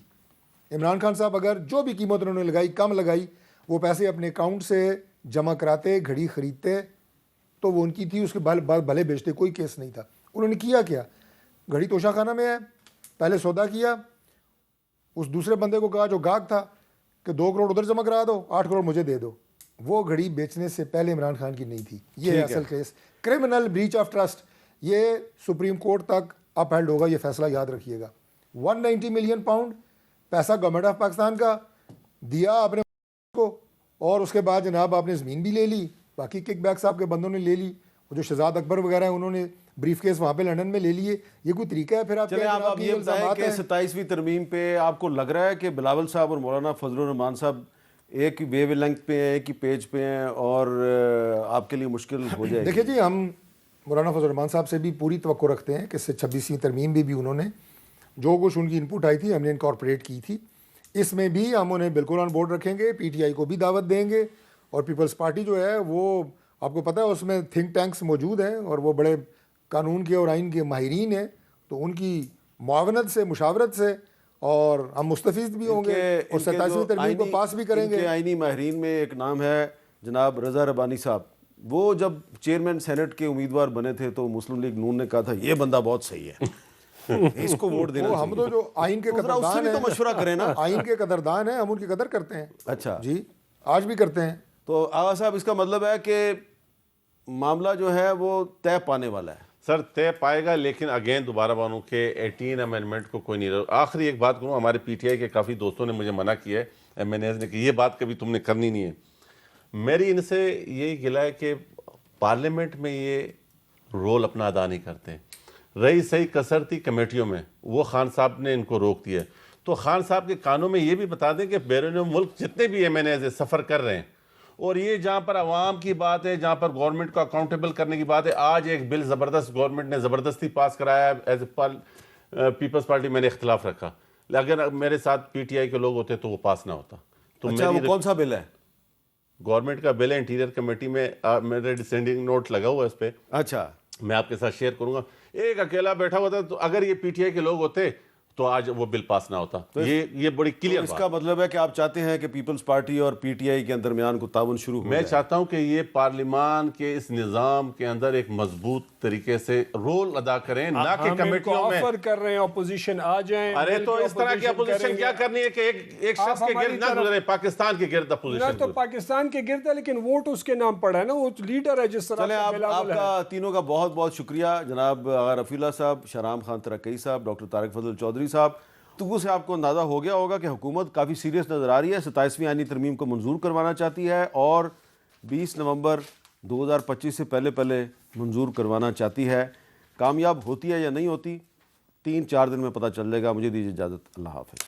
عمران خان صاحب اگر جو بھی قیمت انہوں نے لگائی، کم لگائی، وہ پیسے اپنے اکاؤنٹ سے جمع کراتے، گھڑی خریدتے تو وہ ان کی تھی، اس کے بعد بھلے بیچتے، کوئی کیس نہیں تھا. انہوں نے کیا کیا؟ گھڑی توشہ خانہ میں ہے، پہلے سودا کیا، اس دوسرے بندے کو کہا جو گاہک تھا کہ 2 کروڑ ادھر جمع کرا دو، 8 کروڑ مجھے دے دو. وہ گھڑی بیچنے سے پہلے عمران خان کی نہیں تھی. یہ ہے اصل case, criminal breach of trust. یہ سپریم کورٹ تک اپ ہیلڈ ہوگا، یہ فیصلہ یاد رکھیے گا. 190 ملین پاؤنڈ پیسہ گورنمنٹ آف پاکستان کا دیا آپ نے کو، اور اس کے بعد جناب آپ نے زمین بھی لے لی، باقی کک بیکس آپ کے بندوں نے لے لی، وہ جو شہزاد اکبر وغیرہ ہیں انہوں نے بریف کیس وہاں پہ لنڈن میں لے لیے. یہ کوئی طریقہ ہے؟ پھر آپ
چلے آپ یہ بتائیں کہ 27ویں ترمیم پہ آپ کو لگ رہا ہے کہ بلاول صاحب اور مولانا فضل الرحمان صاحب ایک ہی ویو لینتھ پہ ہیں، ایک ہی پیج پہ ہیں، اور آپ کے لیے مشکل ہو جائے گی؟
دیکھیں جی، ہم مولانا فضل الرحمان صاحب سے بھی پوری توقع رکھتے ہیں کہ 26ویں ترمیم بھی انہوں نے جو کچھ ان کی انپوٹ آئی تھی ہم نے انکارپوریٹ کی تھی. اس میں بھی ہم انہیں بالکل آن بورڈ رکھیں گے. پی ٹی آئی کو بھی دعوت دیں گے، اور پیپلز پارٹی جو ہے وہ آپ کو پتہ ہے اس میں تھنک ٹینکس موجود ہیں اور وہ بڑے قانون کے اور آئین کے ماہرین ہیں، تو ان کی معاونت سے، مشاورت سے، اور ہم مستفید بھی ہوں گے اور 27ویں ترمیم کو پاس بھی کریں گے.
آئینی ماہرین میں ایک نام ہے جناب رضا ربانی صاحب. وہ جب چیئرمین سینٹ کے امیدوار بنے تھے تو مسلم لیگ نون نے کہا تھا یہ بندہ بہت صحیح ہے، اس کو ووٹ دینا.
ہم تو جو آئین کے قدردان ہیں،
تو مشورہ کریں نا.
آئین کے قدردان ہیں، ہم ان کی قدر کرتے ہیں.
اچھا
جی، آج بھی کرتے ہیں.
تو آغا صاحب اس کا مطلب ہے کہ معاملہ جو ہے وہ طے پانے والا ہے.
سر طے پائے گا، لیکن اگین دوبارہ بانوں کہ 18 امینڈمنٹ کو کوئی نہیں رہا. آخری ایک بات کروں، ہمارے پی ٹی آئی کے کافی دوستوں نے مجھے منع کیا ہے، ایم این ایز نے، کہ یہ بات کبھی تم نے کرنی نہیں ہے. میری ان سے یہی گلہ ہے کہ پارلیمنٹ میں یہ رول اپنا ادا نہیں کرتے. رہی صحیح کثرتی کمیٹیوں میں، وہ خان صاحب نے ان کو روک دیا. تو خان صاحب کے کانوں میں یہ بھی بتا دیں کہ بیرون ملک جتنے بھی ایم این ایز سفر کر رہے ہیں، اور یہ جہاں پر عوام کی بات ہے، جہاں پر گورنمنٹ کو اکاؤنٹیبل کرنے کی بات ہے. آج ایک بل زبردست گورنمنٹ نے زبردستی پاس کرایا ہے. ایز اے پیپلز پارٹی میں نے اختلاف رکھا، اگر میرے ساتھ پی ٹی آئی کے لوگ ہوتے تو وہ پاس نہ ہوتا. تو
اچھا وہ کون سا بل ہے؟
گورنمنٹ کا بل ہے، انٹیریئر کمیٹی میں میرے ڈسینڈنگ نوٹ لگا ہوا ہے اس پہ.
اچھا
میں آپ کے ساتھ شیئر کروں گا. ایک اکیلا بیٹھا ہوا تھا، تو اگر یہ پی ٹی آئی کے لوگ ہوتے تو آج وہ بل پاس نہ ہوتا. یہ بڑی کلیئر.
اس کا مطلب ہے کہ آپ چاہتے ہیں کہ پیپلز پارٹی اور پی ٹی آئی کے درمیان کو تعاون شروع ہو.
میں چاہتا ہوں کہ یہ پارلیمان کے اس نظام کے اندر ایک مضبوط طریقے سے رول ادا کریں، نہ کہ کمیٹیوں میں
آفر کر رہے ہیں اپوزیشن آ جائیں.
ارے تو اس طرح کی اپوزیشن کیا کرنی ہے کہ ایک شخص کے گرد نہ گزرے، پاکستان کے گرد اپوزیشن.
تو پاکستان کے گرد ہے لیکن ووٹ اس کے نام پڑا ہے نا، وہ لیڈر ہے جس طرح.
چلیں آپ کا تینوں کا بہت بہت شکریہ. جناب آغا رفیع اللہ صاحب، شہرام خان ترکئی صاحب، ڈاکٹر طارق فضل چودھری صاحب. تو سے آپ کو اندازہ ہو گیا ہوگا کہ حکومت کافی سیریس نظر آ رہی ہے، 27ویں آئینی ترمیم کو منظور کروانا چاہتی ہے اور 20 نومبر 2025 سے پہلے منظور کروانا چاہتی ہے. کامیاب ہوتی ہے یا نہیں ہوتی 3-4 دن میں پتہ چل جائے گا. مجھے دیجیے اجازت. اللہ حافظ.